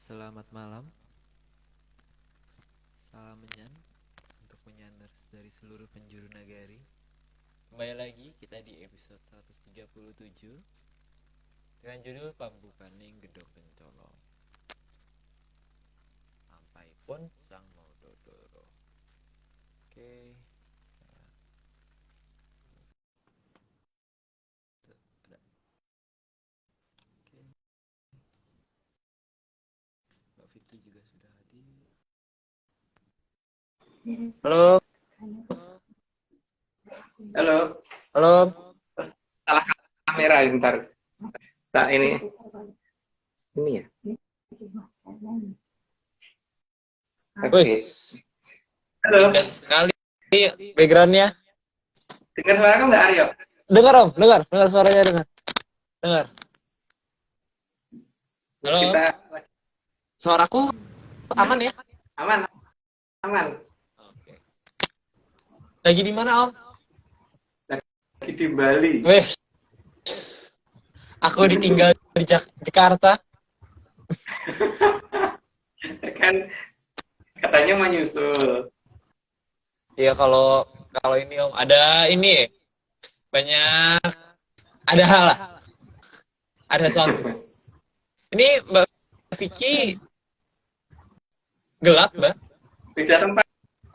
Selamat malam, salam menyan untuk menyanders dari seluruh penjuru nagari. Kembali lagi kita di episode 137 dengan judul Pambukaning Gedhong Kencana. Sampai pun sang mau dodoro. Oke. Mbak Vicky juga sudah hadir. Halo, Halo, halo. salah kamera ntar. Tak ini ya. Oke. Wih, Halo, indah sekali backgroundnya. dengar suara aku nggak Aryo? Dengar om, dengar suaranya dengar. Halo, Kita suaraku aman ya? aman, aman. Oke. Lagi di mana om? Lagi di Bali. Wih, aku ditinggal di Jakarta. Kan katanya mau nyusul. Iya kalau ini om ada ini banyak ada hal lah, ada sesuatu. Ini Mbak Vicky gelap mbak? Beda tempat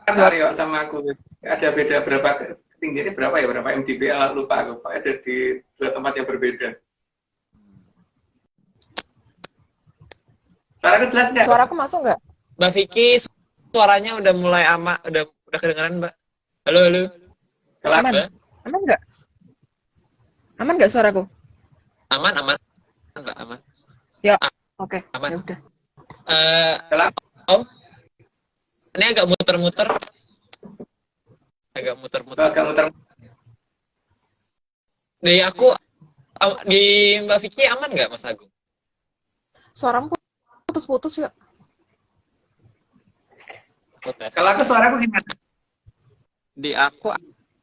Aryo sama aku. Ada beda berapa ketinggiannya berapa ya? Berapa mdpl lupa aku. Ada di dua tempat yang berbeda. Suaraku jelas nggak? Suaraku masuk nggak? Mbak Vicky suaranya udah mulai udah kedengeran mbak. Halo. Kalau Aman? Mbak? Aman nggak? Aman nggak suaraku? Aman mbak aman. Ya, oke. Aman. Ya udah. kalau Om, ini agak muter-muter. agak muter. Di aku, di Mbak Vicky aman nggak Mas Agung? Suaramu putus-putus ya. Aku tes. Kalau aku suaraku gimana? Di aku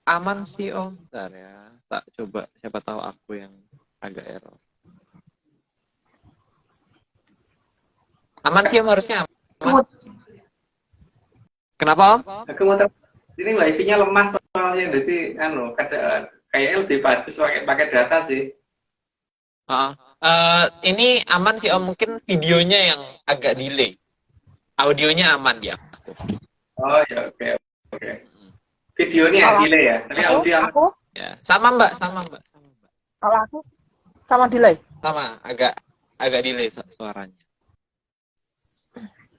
aman sih om. Bentar ya, tak coba siapa tahu aku yang agak error. Aman sih om harusnya Aku aman. Kenapa om? Aku mau sini wifi-nya lemah soalnya, jadi kayaknya lebih bagus pakai data sih. Ini aman sih om, mungkin videonya yang agak delay. Audionya aman dia. Oh ya, oke. Videonya Kalau delay ya, tapi audio aman. Aku, Ya, sama mbak. kalau aku sama delay. Sama, agak delay suaranya.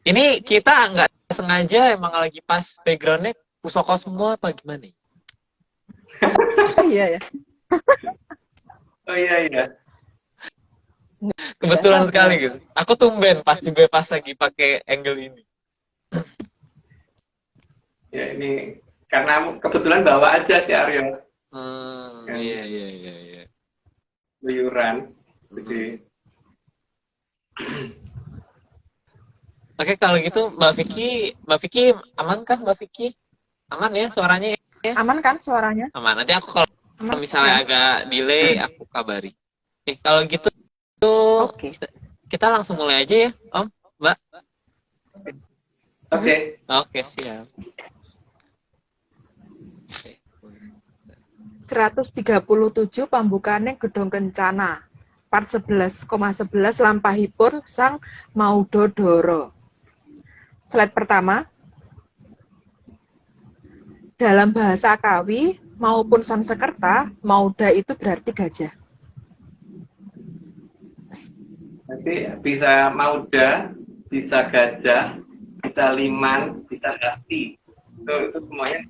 Ini kita nggak sengaja emang lagi pas backgroundnya Pusoko semua apa gimana? Iya ya. Oh iya. Kebetulan Biasa, sekali gitu. Aku tumben pas lagi pakai angle ini. Ya ini karena kebetulan bawa aja sih Aryo, Iya. luyuran. Jadi Oke, kalau gitu Mbak Vicky aman kah Mbak Vicky? Aman ya suaranya ya? Aman kan suaranya? Aman. Nanti aku kalau Aman. misalnya agak delay aku kabari. Kalau gitu Oke. kita langsung mulai aja ya, Om, Mbak. oke. Oke, siap. 137 Pambukaning Gedhong Kencana. Part 11,11 lampahipun Sang Maudodoro. Slide pertama. Dalam bahasa Kawi maupun Sanskerta, Mauda itu berarti gajah. Nanti bisa Mauda, bisa gajah, bisa liman, bisa hasti. Itu semuanya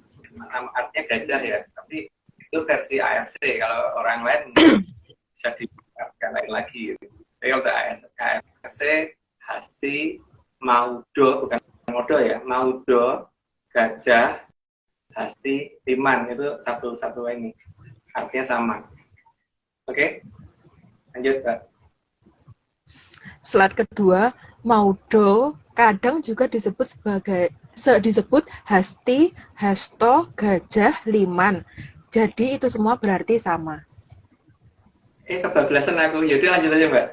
artinya gajah ya. Tapi itu versi ARC. Kalau orang lain bisa diartikan lain lagi. Tapi kalau ARC, hasti, maudo, bukan modo ya, maudo, gajah, hasti, liman, itu satu ini. Artinya sama. Oke? Lanjut, Pak. Slide kedua, Maudo kadang juga disebut hasti, hasto, gajah, liman. Jadi itu semua berarti sama. Kebablasan aku. Yaudah lanjut aja, Mbak.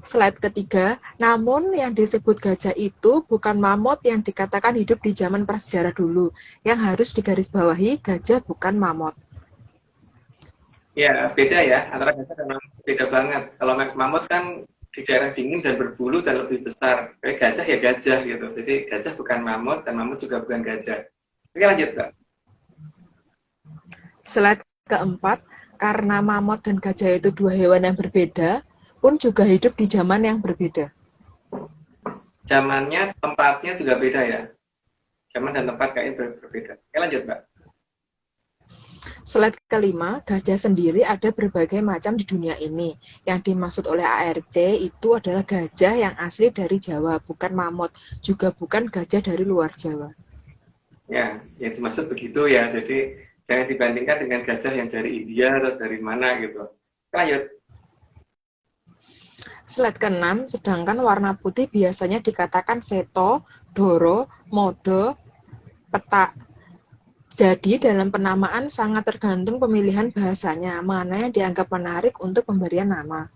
Slide ketiga, namun yang disebut gajah itu bukan mamut yang dikatakan hidup di zaman prasejarah dulu. Yang harus digarisbawahi, gajah bukan mamut. Ya, beda ya, antara gajah dan mamut beda banget. Kalau mamut kan di daerah dingin dan berbulu dan lebih besar. Kayak gajah ya gajah gitu. Jadi gajah bukan mamut dan mamut juga bukan gajah. Oke, lanjut, Mbak. Slide keempat, karena mamut dan gajah itu dua hewan yang berbeda, pun juga hidup di zaman yang berbeda. Zamannya, tempatnya juga beda ya. Zaman dan tempat kayaknya berbeda. Oke, lanjut, Mbak. Slide kelima, gajah sendiri ada berbagai macam di dunia ini. Yang dimaksud oleh ARC itu adalah gajah yang asli dari Jawa, bukan mamut, juga bukan gajah dari luar Jawa. Ya, yang dimaksud begitu ya. Jadi jangan dibandingkan dengan gajah yang dari India atau dari mana gitu. Lanjut. Slide ke-6, sedangkan warna putih biasanya dikatakan seto, doro, modo, petak. Jadi dalam penamaan sangat tergantung pemilihan bahasanya, mana yang dianggap menarik untuk pemberian nama.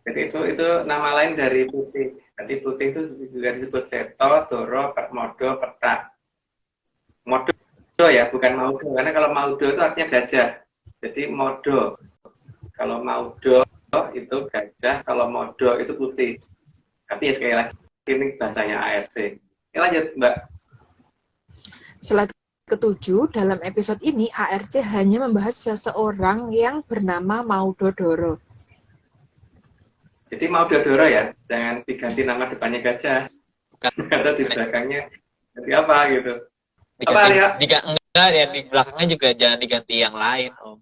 Jadi itu nama lain dari putih. Jadi putih itu juga disebut seto, doro, modo, petak. Modo ya, bukan maudo. Karena kalau maudo itu artinya gajah. Jadi modo. Kalau maudo itu gajah, kalau modo itu putih. Tapi ya sekali lagi ini bahasanya ARC. Oke, lanjut, Mbak. Slide ke-7, dalam episode ini ARC hanya membahas seseorang yang bernama Maudodoro. Jadi Maudodoro ya, jangan diganti nama depannya gajah. Atau di belakangnya ganti apa gitu. Apa ya? Enggak ya, di belakangnya juga jangan diganti yang lain, Om.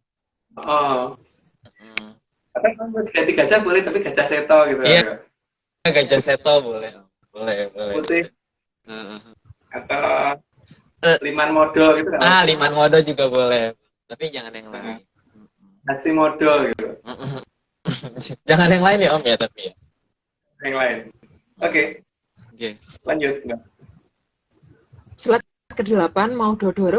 Oh. Atau kalau ganti gajah boleh, tapi gajah seto gitu. Iya, gajah seto boleh. Boleh. Putih. Atau liman modo gitu kan? Liman modo juga boleh. Tapi jangan yang lain. Hasti modo gitu. Jangan yang lain ya, Om ya, tapi ya. Yang lain. Oke. Lanjut, Mbak. Slide ke-8, Maudodoro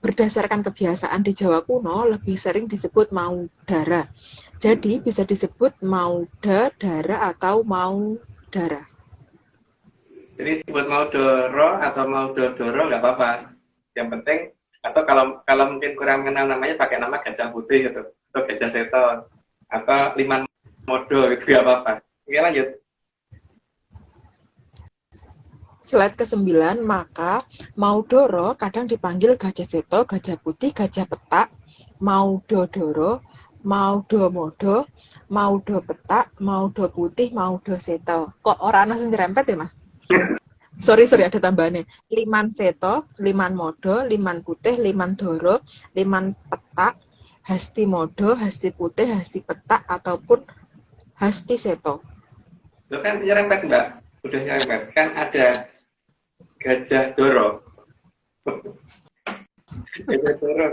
berdasarkan kebiasaan di Jawa kuno lebih sering disebut Maudara. Jadi bisa disebut Mauda, Dara, atau Maudara. Jadi disebut Maudoro atau Maudodoro nggak apa-apa. Yang penting, atau kalau mungkin kurang mengenal namanya, pakai nama gajah putih gitu, atau gajah seto, atau liman modo gitu, nggak apa-apa. Oke, lanjut. Slide ke-9, maka Maudoro kadang dipanggil gajah seto, gajah putih, gajah petak, Maudodoro, Maudomodo, Maudo petak, Maudo putih, Maudo seto. Kok orang ana sing nyerempet ya, Mas? Sorry, ada tambahannya. Liman seto, liman modo, liman putih, liman doro, liman petak, hasti modo, hasti putih, hasti petak, ataupun hasti seto. Itu kan nyerempet, Mbak. Udah nyerempet. Kan ada gajah doro. Gajah doro.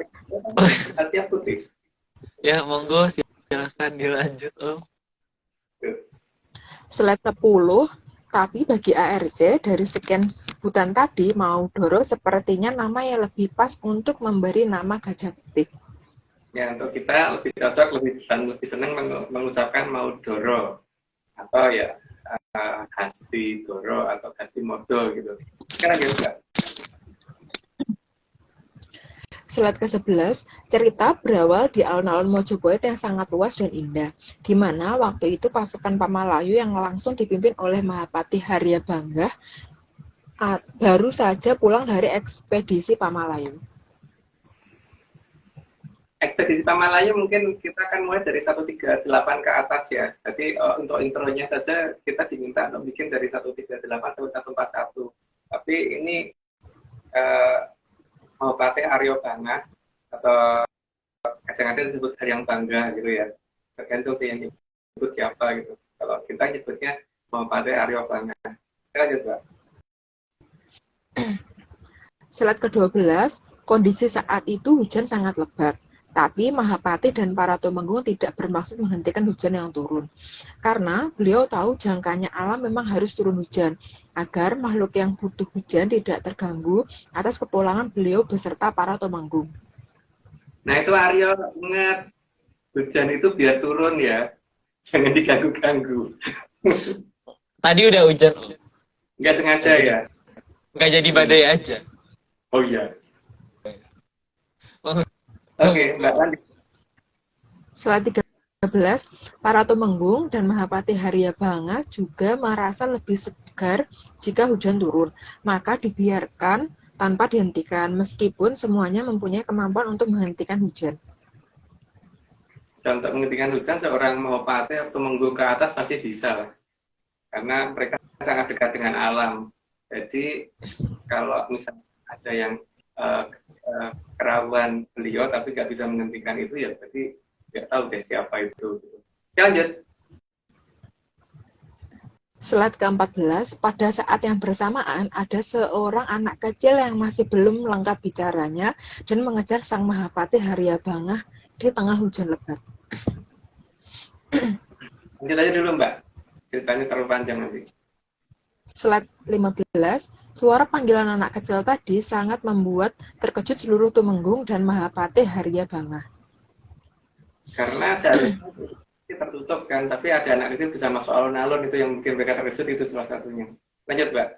Artinya putih. Ya, monggo silahkan dilanjut, Om. Slide 10, tapi bagi ARC dari sekian sebutan tadi, Maudoro sepertinya nama yang lebih pas untuk memberi nama gajah putih. Ya, untuk kita lebih cocok, lebih senang mengucapkan Maudoro. Atau ya Hasti Doro atau Hasti Modo gitu. Kan aja enggak. Slide ke-11, cerita berawal di alun-alun Mojopahit yang sangat luas dan indah, di mana waktu itu pasukan Pamalayu yang langsung dipimpin oleh Mahapati Haryabangga baru saja pulang dari ekspedisi Pamalayu. Ekspedisi Pamalayu mungkin kita akan mulai dari 138 ke atas ya. Jadi untuk intronya saja kita diminta untuk bikin dari 138 sampai 141. Tapi ini Mahapati Haryabangga atau kadang-kadang disebut Haryabangga gitu ya. Tergantung sih yang disebut siapa gitu. Kalau kita nyebutnya Mahapati Haryabangga. Kita lanjut, Mbak. Slide ke-12, kondisi saat itu hujan sangat lebat. Tapi Mahapati dan para tumenggung tidak bermaksud menghentikan hujan yang turun. Karena beliau tahu jangkanya alam memang harus turun hujan, agar makhluk yang butuh hujan tidak terganggu atas kepulangan beliau beserta para tumenggung. Nah itu Aryo, ingat, hujan itu biar turun ya. Jangan diganggu-ganggu. Tadi udah hujan. Nggak sengaja ya? Nggak jadi badai aja. Oh iya. Oke, Mbak lanjut. Setelah 13, para tumenggung dan Mahapati Haryabanga juga merasa lebih segar jika hujan turun. Maka dibiarkan tanpa dihentikan, meskipun semuanya mempunyai kemampuan untuk menghentikan hujan. Dan untuk menghentikan hujan, seorang Mahapati atau Tumenggung ke atas pasti bisa lah. Karena mereka sangat dekat dengan alam. Jadi kalau misalnya ada yang kerawan beliau tapi nggak bisa menghentikan itu, ya berarti nggak tahu deh siapa itu. Ya, lanjut. Slide ke-14, pada saat yang bersamaan ada seorang anak kecil yang masih belum lengkap bicaranya dan mengejar sang Mahapati Haryabanga di tengah hujan lebat. Lanjut aja dulu Mbak, ceritanya terlalu panjang nanti. Slide 15, suara panggilan anak kecil tadi sangat membuat terkejut seluruh Tumenggung dan Mahapati Haryabanga. Karena seharusnya tertutup kan, tapi ada anak kecil bisa masuk alun-alun, itu yang bikin mereka terkejut, itu salah satunya. Lanjut Mbak.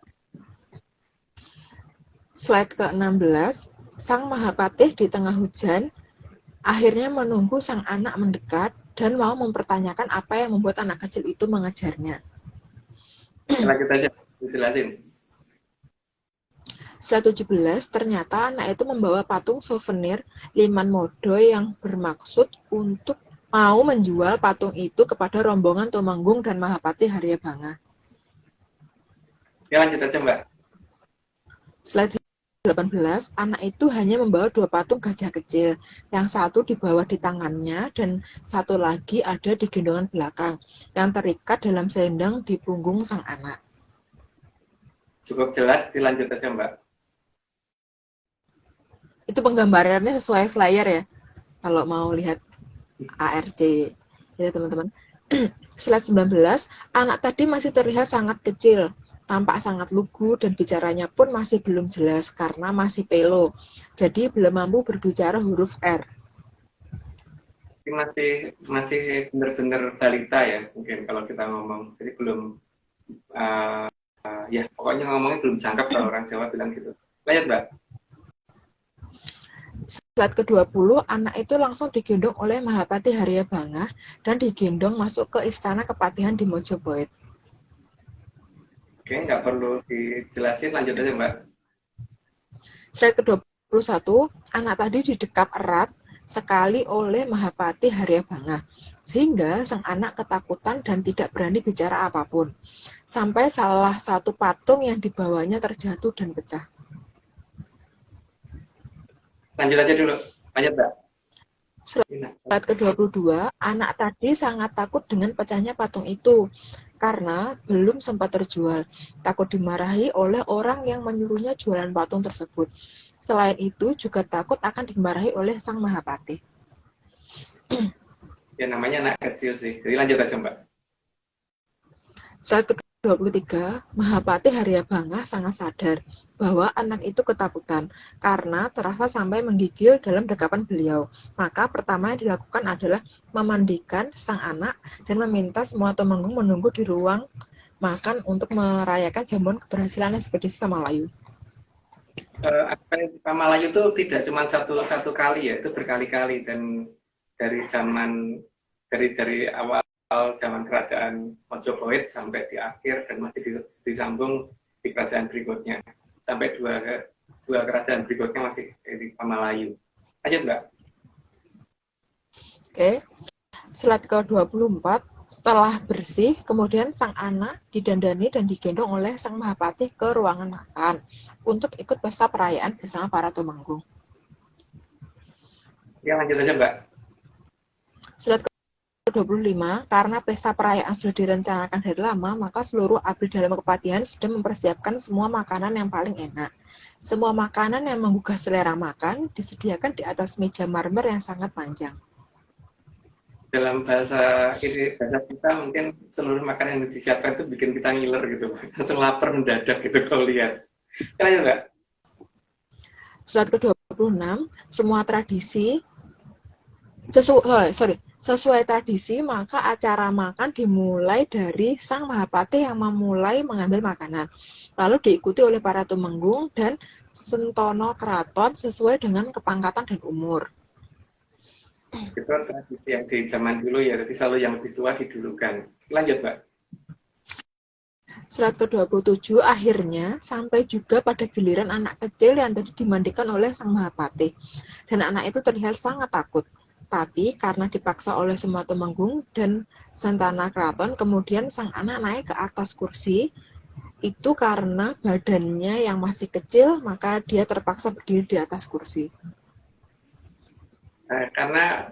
Slide ke-16, sang Mahapati di tengah hujan akhirnya menunggu sang anak mendekat dan mau mempertanyakan apa yang membuat anak kecil itu mengejarnya. Lanjut aja, dijelasin. Slide 17, ternyata anak itu membawa patung souvenir Liman Modo yang bermaksud untuk mau menjual patung itu kepada rombongan Tumenggung dan Mahapati Haryabanga. Ya lanjut aja Mbak. Slide 18, anak itu hanya membawa 2 patung gajah kecil, yang satu dibawa di tangannya dan satu lagi ada di gendongan belakang, yang terikat dalam selendang di punggung sang anak. Cukup jelas, dilanjut aja Mbak. Itu penggambarannya sesuai flyer ya, kalau mau lihat ARC ya teman-teman. Slide 19, anak tadi masih terlihat sangat kecil, tampak sangat lugu dan bicaranya pun masih belum jelas karena masih pelo, jadi belum mampu berbicara huruf R. Masih benar-benar balita ya mungkin kalau kita ngomong, jadi belum ya pokoknya ngomongnya belum cangkep kalau orang Jawa bilang gitu. Lanjut Mbak. Slide ke-20, anak itu langsung digendong oleh Mahapati Haryabanga dan digendong masuk ke istana kepatihan di Mojopahit. Oke, nggak perlu dijelasin, lanjut aja Mbak. Slide ke-21, anak tadi didekap erat sekali oleh Mahapati Haryabanga, sehingga sang anak ketakutan dan tidak berani bicara apapun, sampai salah satu patung yang dibawanya terjatuh dan pecah. Lanjut aja dulu, lanjut Mbak. Slide ke-22, anak tadi sangat takut dengan pecahnya patung itu, karena belum sempat terjual, takut dimarahi oleh orang yang menyuruhnya jualan patung tersebut. Selain itu, juga takut akan dimarahi oleh sang Mahapati. Ya namanya anak kecil sih, jadi lanjut aja Mbak. Slide ke-23, Mahapati Haryabanga sangat sadar bahwa anak itu ketakutan karena terasa sampai menggigil dalam dekapan beliau. Maka pertama yang dilakukan adalah memandikan sang anak dan meminta semua Tumenggung menunggu di ruang makan untuk merayakan jamuan keberhasilan ekspedisi Pamalayu. Ekspedisi Pamalayu itu tidak cuma satu kali ya, itu berkali-kali, dan dari awal zaman kerajaan Mojopahit sampai di akhir, dan masih disambung di kerajaan berikutnya. Sampai dua kerajaan berikutnya masih di Pamalayu. Lanjut Mbak. Oke, slide ke-24, setelah bersih, kemudian sang anak didandani dan digendong oleh sang Mahapati ke ruangan makan untuk ikut pesta perayaan bersama para Tumenggung. Ya lanjut aja Mbak. Slide ke-25, karena pesta perayaan sudah direncanakan dari lama, maka seluruh abdi dalam kepatihan sudah mempersiapkan semua makanan yang paling enak. Semua makanan yang menggugah selera makan disediakan di atas meja marmer yang sangat panjang. Dalam bahasa kita mungkin seluruh makanan yang disiapkan itu bikin kita ngiler gitu, langsung lapar mendadak gitu kalau lihat. Lanjut Mbak. Slide ke-26, semua tradisi Sesuai tradisi, maka acara makan dimulai dari Sang Mahapati yang memulai mengambil makanan. Lalu diikuti oleh para tumenggung dan sentono keraton sesuai dengan kepangkatan dan umur. Itu tradisi yang di zaman dulu ya, jadi selalu yang lebih tua didulukan. Lanjut, Mbak. Slide ke-27 akhirnya sampai juga pada giliran anak kecil yang tadi dimandikan oleh Sang Mahapati. Dan anak itu terlihat sangat takut. Tapi karena dipaksa oleh semua tumenggung dan sentana keraton, kemudian sang anak naik ke atas kursi. Itu karena badannya yang masih kecil, maka dia terpaksa berdiri di atas kursi. Karena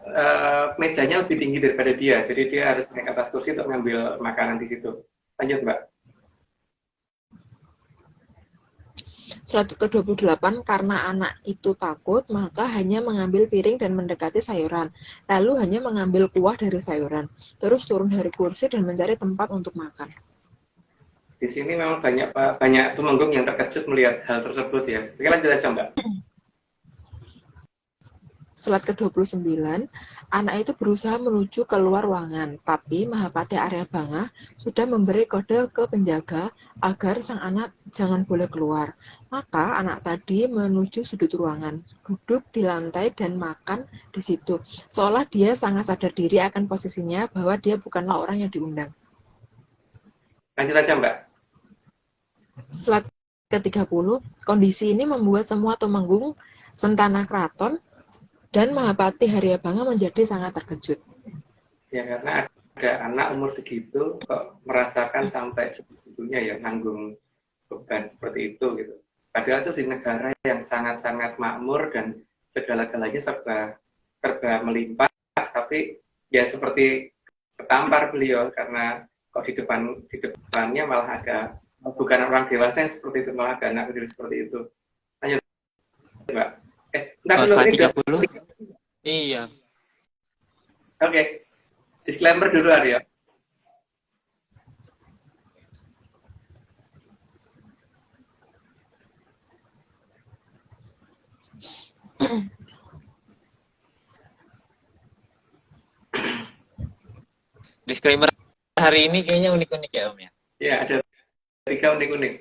mejanya lebih tinggi daripada dia, jadi dia harus naik atas kursi untuk mengambil makanan di situ. Lanjut, Mbak. Slide ke-28, karena anak itu takut, maka hanya mengambil piring dan mendekati sayuran. Lalu hanya mengambil kuah dari sayuran. Terus turun dari kursi dan mencari tempat untuk makan. Di sini memang banyak tumenggung yang terkejut melihat hal tersebut ya. Oke, lanjut aja, Mbak. Slide ke-29, anak itu berusaha menuju keluar ruangan, tapi Mahapati Aryabanga sudah memberi kode ke penjaga agar sang anak jangan boleh keluar. Maka anak tadi menuju sudut ruangan, duduk di lantai dan makan di situ. Seolah dia sangat sadar diri akan posisinya bahwa dia bukanlah orang yang diundang. Lanjut aja, Mbak. Slide ke-30, kondisi ini membuat semua tumenggung sentana keraton dan Mahapati Aryabanga menjadi sangat terkejut. Ya, karena ada anak umur segitu kok merasakan sampai segitunya ya nanggung beban seperti itu gitu. Padahal itu di negara yang sangat-sangat makmur dan segala-galanya serba melimpah, tapi ya seperti ketampar beliau karena kok di depannya malah ada bukan orang dewasa yang seperti itu, malah ada anak kecil seperti itu. Lanjut, Mbak. Ntar dulu ini 30. Iya. Oke. Disclaimer dulu, Aryo. Disclaimer hari ini kayaknya unik-unik ya Om ya. Ya, ada 3 unik-unik.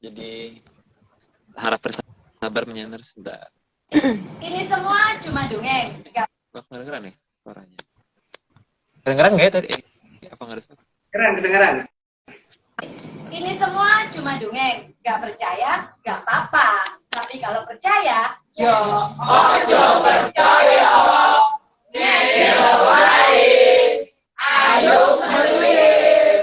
Jadi harap bersabar menyantar sebentar. Ini semua cuma dongeng. Kok kedengeran ya suaranya? Kedengeran nggak ya tadi? Apa nggak ada suara? Kedengeran. Ini semua cuma dongeng. Gak percaya, gak apa-apa. Tapi kalau percaya, yo ojo percaya. Ngeyel wae. Ayo meluit.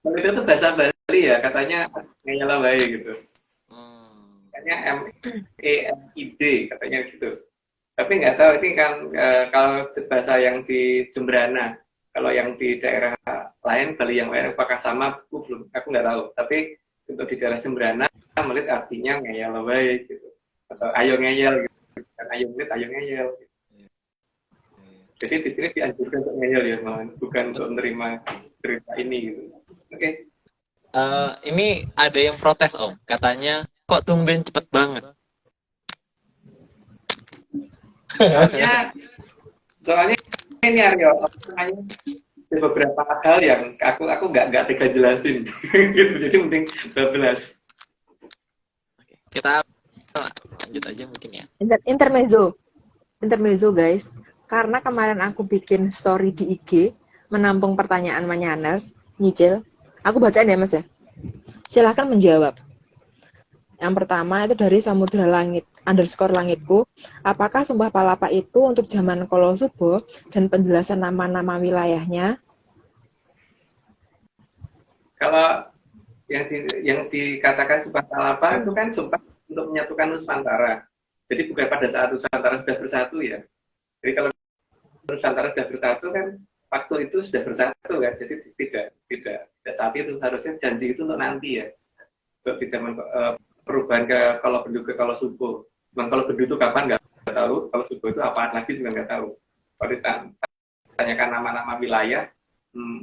Kalau itu tuh bahasa Bali ya, katanya ngeyel wae gitu. Katanya MEMID katanya gitu. Tapi nggak tahu ini kan kalau bahasa yang di Jembrana, kalau yang di daerah lain, Bali yang lain apakah sama? Aku nggak tahu. Tapi untuk di daerah Jembrana, melihat artinya ngeyel wae gitu. Atau ayo ngeyel gitu. Kan ayo melihat, ayo ngeyel. Gitu. Jadi di sini dianjurkan untuk ngeyel ya, bukan untuk menerima cerita ini gitu. Oke. Ini ada yang protes Om, katanya kok tumben cepet banget. Soalnya ini Aryo, ada beberapa hal yang aku nggak tega jelasin, gitu. Jadi mending bablas. Kita lanjut aja mungkin ya. Intermezzo guys, karena kemarin aku bikin story di IG menampung pertanyaan Manyaners, nyicil. Aku bacain ya Mas ya. Silahkan menjawab. Yang pertama itu dari Samudra Langit _langitku. Apakah Sumpah Palapa itu untuk zaman Kolosubo dan penjelasan nama-nama wilayahnya? Kalau yang dikatakan Sumpah Palapa itu kan sumpah untuk menyatukan Nusantara. Jadi bukan pada saat Nusantara sudah bersatu ya. Jadi kalau Nusantara sudah bersatu kan waktu itu sudah bersatu kan. Jadi tidak saat itu, harusnya janji itu untuk nanti ya. Untuk di zaman perubahan kalau Bedu ke kalau Subo. Cuman kalau Bedu itu kapan nggak tahu, kalau Subo itu apaan lagi juga nggak tahu. Kalau ditanyakan nama-nama wilayah,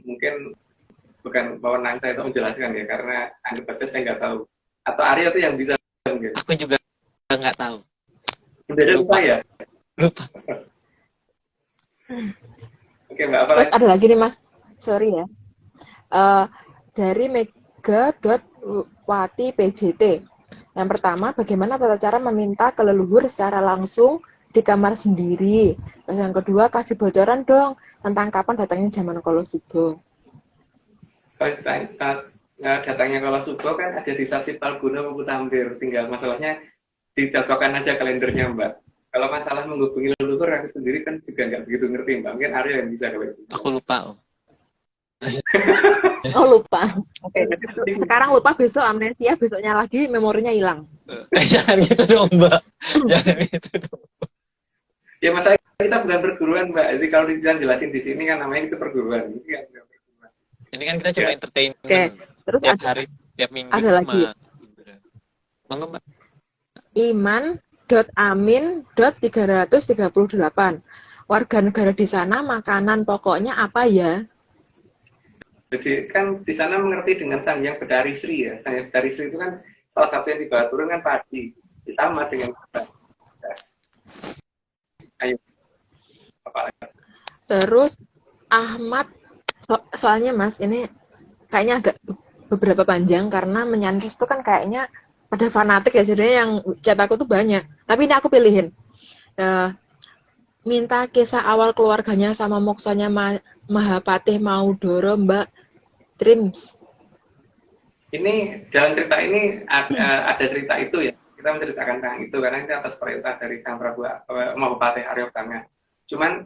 mungkin bukan wewenang saya untuk menjelaskan ya, karena anggap saja saya nggak tahu. Atau Arya itu yang bisa. Aku juga nggak tahu. Udah lupa ya? Lupa. Oke, Mbak, apa Terus lagi? ada lagi nih Mas, sorry ya. Dari Mega.Wati PJT. Yang pertama, bagaimana tata cara meminta ke leluhur secara langsung di kamar sendiri. Terus yang kedua, kasih bocoran dong tentang kapan datangnya zaman Kolosubong. Datangnya kalau subuh kan ada di Sasi Palguna maupun Tambir. Tinggal masalahnya dicocokkan aja kalendernya, Mbak. Kalau masalah menghubungi leluhur, aku sendiri kan juga nggak begitu ngerti, Mbak. Mungkin Arya yang bisa kalau itu. Aku lupa, Om. Oh lupa. Oke. Sekarang lupa, besok amnesia, besoknya lagi memorinya hilang. Jangan gitu dong, Mbak. Jangan gitu dong. Ya masalah kita bukan perguruan, Mbak. Jadi kalau dijelasin di sini kan namanya itu perguruan. Ini kan bukan perguruan. Ini kan kita cuma Ya. entertainment. Oke. Terus Tiap ada hari, tiap minggu ada cuma. lagi. Monggo, Mbak. Iman.amin.338. Warga negara di sana makanan pokoknya apa ya? Jadi kan di sana mengerti dengan Sang Hyang Bedari Sri ya. Sang Hyang Bedari Sri itu kan salah satu yang dibawa turun kan padi. Ya, sama dengan beras. Ayo. Apa lagi? Terus Ahmad, soalnya Mas ini kayaknya agak beberapa panjang karena menyanris itu kan kayaknya pada fanatik ya, jadinya yang chat aku tuh banyak. Tapi ini aku pilihin. Minta kisah awal keluarganya sama moksanya Mahapatih Maudoro Mbak Trims. Ini dalam cerita ini ada cerita itu ya. Kita menceritakan tentang itu karena ini atas perintah dari Sang Prabu Mahapatih Aryabanga. Cuman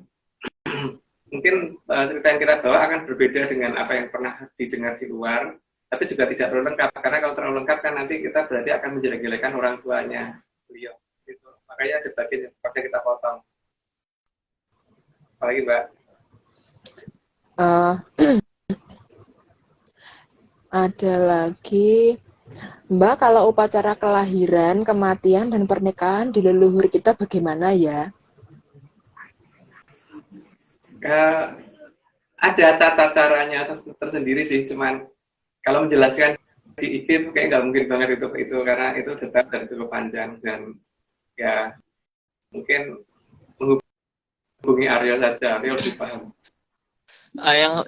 mungkin cerita yang kita bawa akan berbeda dengan apa yang pernah didengar di luar, tapi juga tidak terlalu lengkap karena kalau terlalu lengkap kan nanti kita berarti akan menjelek-jelekan orang tuanya beliau. Gitu. Makanya ada bagian yang terpaksa kita potong. Apalagi Mbak? Ada lagi, Mbak, kalau upacara kelahiran, kematian, dan pernikahan di leluhur kita bagaimana ya? Ada tata caranya tersendiri sih, cuman kalau menjelaskan di IG itu kayak nggak mungkin banget itu karena itu detail dan cukup panjang dan ya mungkin menghubungi Aryo saja, Aryo lebih paham.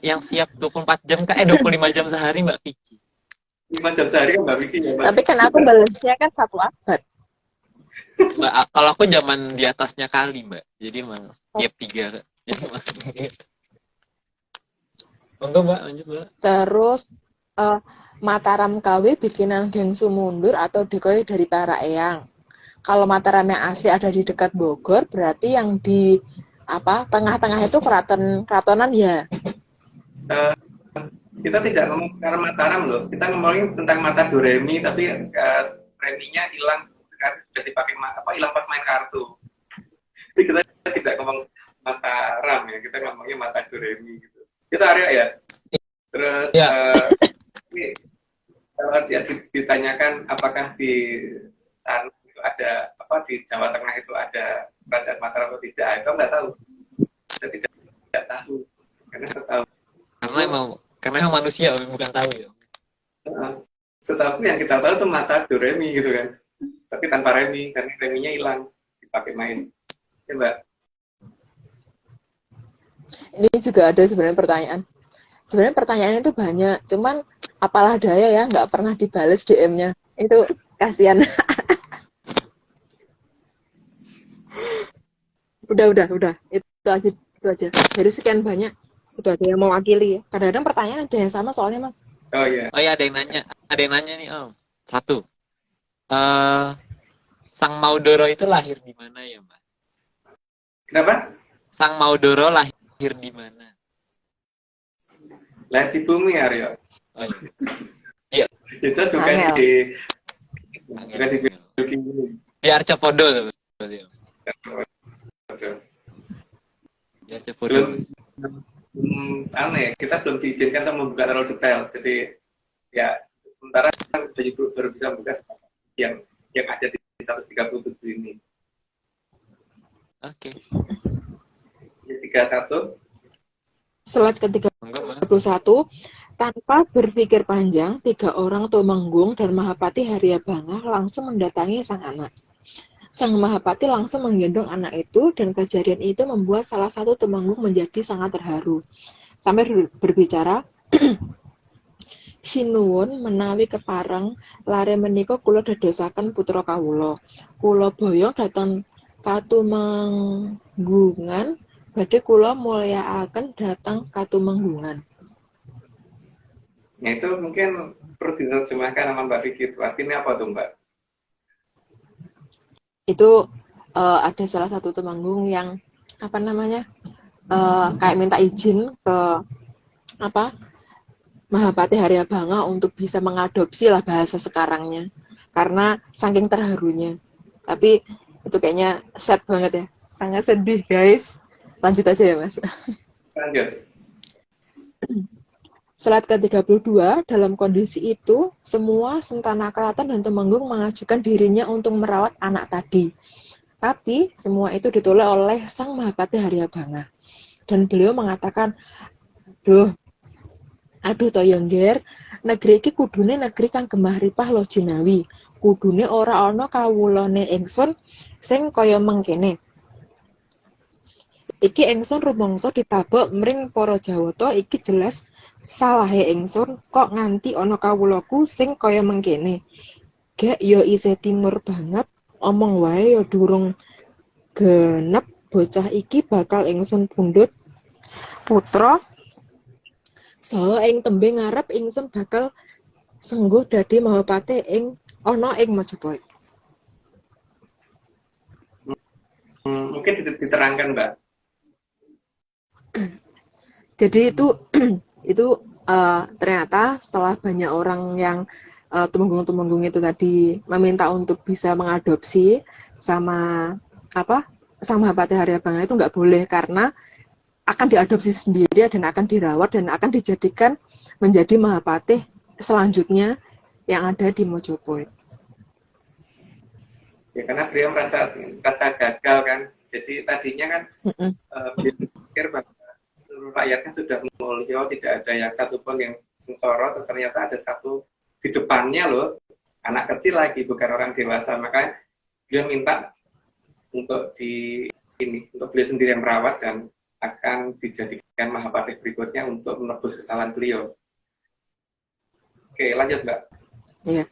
Yang siap 24 jam kah? 25 jam sehari, Mbak Vicky. 5 jam sehari kan Mbak Vicky ya, Mbak? Tapi kan aku balasnya kan 1 abad. Mbak, kalau aku zaman di atasnya kali, Mbak. Jadi emang tiap 3. Jadi emang monggo, Mbak, lanjut, Mbak. Terus Mataram KW bikinan Geng Sumundur atau dekoy dari para eyang. Kalau Mataram yang asli ada di dekat Bogor, berarti yang di tengah-tengah itu keratonan ya. Kita tidak ngomong karena Mataram loh, kita ngomongin tentang mata Doremi tapi reminya hilang karena sudah dipakai hilang pas main kartu. Jadi kita tidak ngomong Mataram ya, kita ngomongnya mata Doremi gitu. Kita Arya ya. Terus Ya. ini kalau ditanyakan apakah di sana itu ada di Jawa Tengah itu ada kerajaan Mataram atau tidak, itu nggak tahu. Kita tidak tahu karena Karena emang manusia bukan tahu ya. Setahu yang kita tahu itu mata Doremi gitu kan, tapi tanpa remi karena reminya hilang dipakai main. Coba. Ini juga ada sebenarnya pertanyaan. Sebenarnya pertanyaannya itu banyak, cuman apalah daya ya, nggak pernah dibales DM-nya. Itu kasihan. Udah. Itu aja. Dari sekian banyak, itu aja yang mewakili ya. Kadang-kadang pertanyaan ada yang sama soalnya, Mas. Oh iya. Oh ya, ada yang nanya nih, Om. 1. Sang Maudoro itu lahir di mana ya, Mas? Kenapa? Sang Maudoro lahir di mana? Lahir di bumi Aryo. Oh iya. Itu bukan di bumi. Di Arcapodo tuh. Di Arcapodo. Aneh, kita belum diizinkan untuk membuka terlalu detail. Jadi ya sementara baru bisa membuka yang ada di 137 ini. Oke. 31. Slide ke-31, tanpa berpikir panjang, 3 orang Tumenggung dan Mahapati Haryabanga langsung mendatangi sang anak. Sang Mahapati langsung menggendong anak itu dan kejadian itu membuat salah satu Temenggung menjadi sangat terharu. Sampai berbicara, Sinuwun menawi kepareng lare menika kula dadosaken putra kawula. Kula boyong dhateng Katumenggungan badhe kula mulyakaken dhateng Katumenggungan. Nah, itu mungkin perlu diterjemahkan sama Mbak Vicky. Itu artinya apa tuh, Mbak? Itu ada salah satu Temenggung yang apa namanya kayak minta izin ke apa Mahapati Haryabanga untuk bisa mengadopsi lah bahasa sekarangnya karena saking terharunya. Tapi itu kayaknya sad banget ya, sangat sedih guys. Lanjut aja ya mas. Lanjut. Slide ke-32, dalam kondisi itu, semua Sentana Keraton dan Temenggung mengajukan dirinya untuk merawat anak tadi. Tapi, semua itu ditolak oleh Sang Mahapati Haryabanga. Dan beliau mengatakan, aduh Toyongger, negeri iki kudune negeri kang gemah ripah lo jinawi. Kudune ora ana kawulane ingsun sing kaya mengkene. Iki ingsun rumangsa ditabok mring para Jawata, iki jelas salahe ingsun kok nganti ana kawulaku sing kaya mengkene. Gek ya isih timur banget, omong wae ya durung genep bocah iki bakal ingsun pundhut putra saha ing tembe ngarep ingsun bakal sengguh dadi Mahapati ing ana ing Majapahit. Mungkin diterangkan, Mbak. Jadi itu ternyata setelah banyak orang yang Temenggung-Temenggung itu tadi meminta untuk bisa mengadopsi sama Sang Mahapati Haryabanga itu nggak boleh karena akan diadopsi sendiri dan akan dirawat dan akan dijadikan menjadi Mahapati selanjutnya yang ada di Mojopahit. Ya karena beliau merasa gagal kan. Jadi tadinya kan berpikir bahwa seluruh rakyatnya sudah mulia, tidak ada yang satupun yang sengsara, ternyata ada satu di depannya loh, anak kecil lagi, bukan orang dewasa. Makanya beliau minta untuk untuk beliau sendiri yang merawat dan akan dijadikan Mahapati berikutnya untuk menebus kesalahan beliau. Oke, lanjut Mbak. Iya.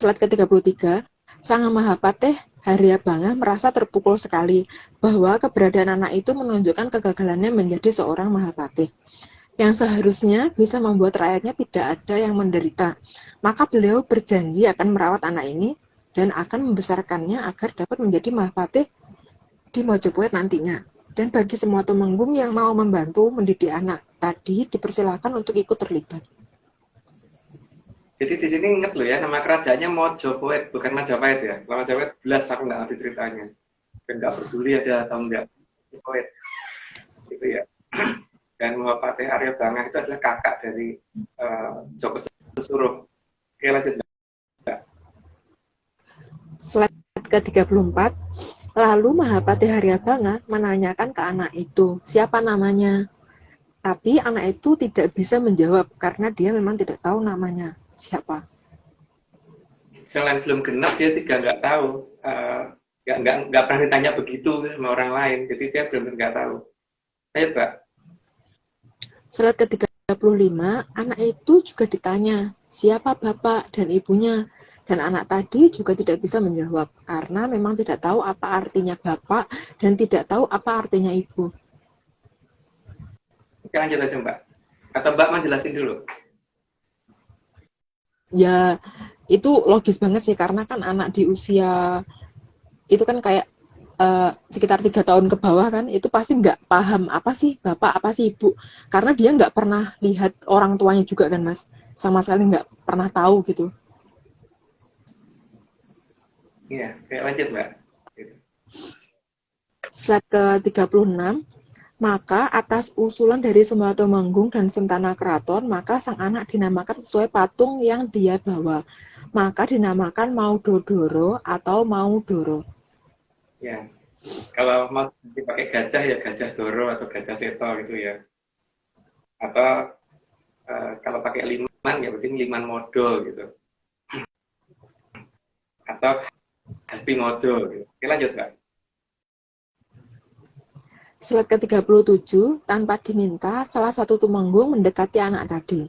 Slide ke-33. Sang Mahapati Haryabanga merasa terpukul sekali bahwa keberadaan anak itu menunjukkan kegagalannya menjadi seorang Mahapati yang seharusnya bisa membuat rakyatnya tidak ada yang menderita. Maka beliau berjanji akan merawat anak ini dan akan membesarkannya agar dapat menjadi Mahapati di Mojopahit nantinya. Dan bagi semua Temenggung yang mau membantu mendidik anak tadi dipersilakan untuk ikut terlibat. Jadi di sini ingat loh ya, nama kerajaannya Mojopahit, bukan Majapahit ya. Kalau Majapahit jelas aku nggak ngerti ceritanya. Dan nggak peduli ada atau enggak. Mojopahit. Gitu ya. Dan Mahapati Haryabanga itu adalah kakak dari Joko Sesuruh. Oke, lanjut. Slide ke-34. Lalu Mahapati Haryabanga menanyakan ke anak itu, siapa namanya? Tapi anak itu tidak bisa menjawab karena dia memang tidak tahu namanya. Siapa? Selain belum genap dia juga nggak tahu, nggak pernah ditanya begitu sama orang lain, jadi dia belum nggak tahu. Ayo Mbak. Slide ke-35, anak itu juga ditanya siapa bapak dan ibunya, dan anak tadi juga tidak bisa menjawab karena memang tidak tahu apa artinya bapak dan tidak tahu apa artinya ibu. Oke, lanjut aja Mbak. Atau Mbak menjelasin dulu. Ya, itu logis banget sih karena kan anak di usia itu kan kayak sekitar 3 tahun ke bawah kan, itu pasti nggak paham apa sih bapak, apa sih ibu, karena dia nggak pernah lihat orang tuanya juga kan mas, sama sekali nggak pernah tahu gitu. Iya, kayak lanjut Mbak. Slide ke-36. Maka atas usulan dari semua Temenggung dan Sentana Keraton, maka sang anak dinamakan sesuai patung yang dia bawa. Maka dinamakan Maudodoro atau Maudoro. Ya, kalau mau dipakai gajah ya gajah Doro atau gajah Seto gitu ya. Atau kalau pakai liman ya berarti liman modo gitu. Atau Spimodo. Oke, lanjut Mbak. Slide ke-37, tanpa diminta, salah satu tumenggung mendekati anak tadi.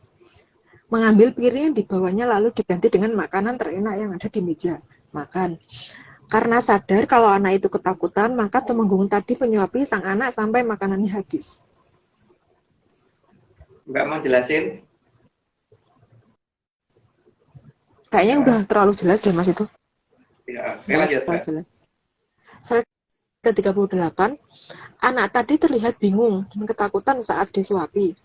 Mengambil piring yang dibawanya lalu diganti dengan makanan terenak yang ada di meja. Makan. Karena sadar kalau anak itu ketakutan, maka tumenggung tadi menyuapi sang anak sampai makanannya habis. Mbak mau jelasin? Kayaknya udah terlalu jelas deh Mas itu. Ya, oke, lanjut Mbak. Jelas. Slide ke-38, anak tadi terlihat bingung dan ketakutan saat disuapi.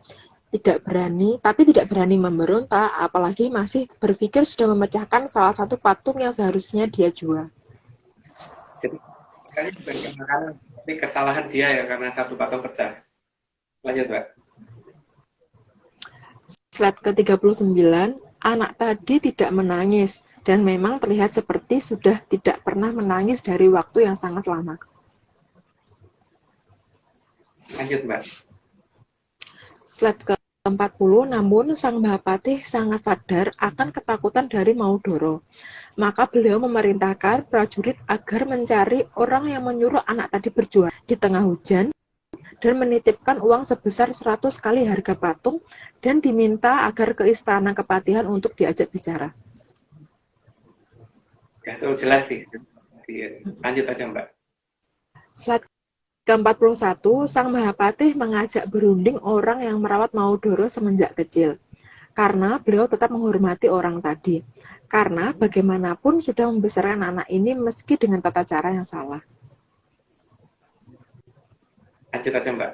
Tidak berani memberontak, apalagi masih berpikir sudah memecahkan salah satu patung yang seharusnya dia jual. Jadi, kali bukan makanan, tapi kesalahan dia ya karena satu patung pecah. Lanjut Mbak. Slide ke-39, anak tadi tidak menangis dan memang terlihat seperti sudah tidak pernah menangis dari waktu yang sangat lama. Lanjut Mbak. Slide ke-40, namun sang Mahapati sangat sadar akan ketakutan dari Maudoro. Maka beliau memerintahkan prajurit agar mencari orang yang menyuruh anak tadi berjuang di tengah hujan dan menitipkan uang sebesar 100 kali harga patung dan diminta agar ke istana kepatihan untuk diajak bicara. Ya, itu jelas sih. Lanjut aja Mbak. Slide ke-41, sang Mahapati mengajak berunding orang yang merawat Maudoro semenjak kecil. Karena beliau tetap menghormati orang tadi. Karena bagaimanapun sudah membesarkan anak ini meski dengan tata cara yang salah. Lanjut aja Mbak.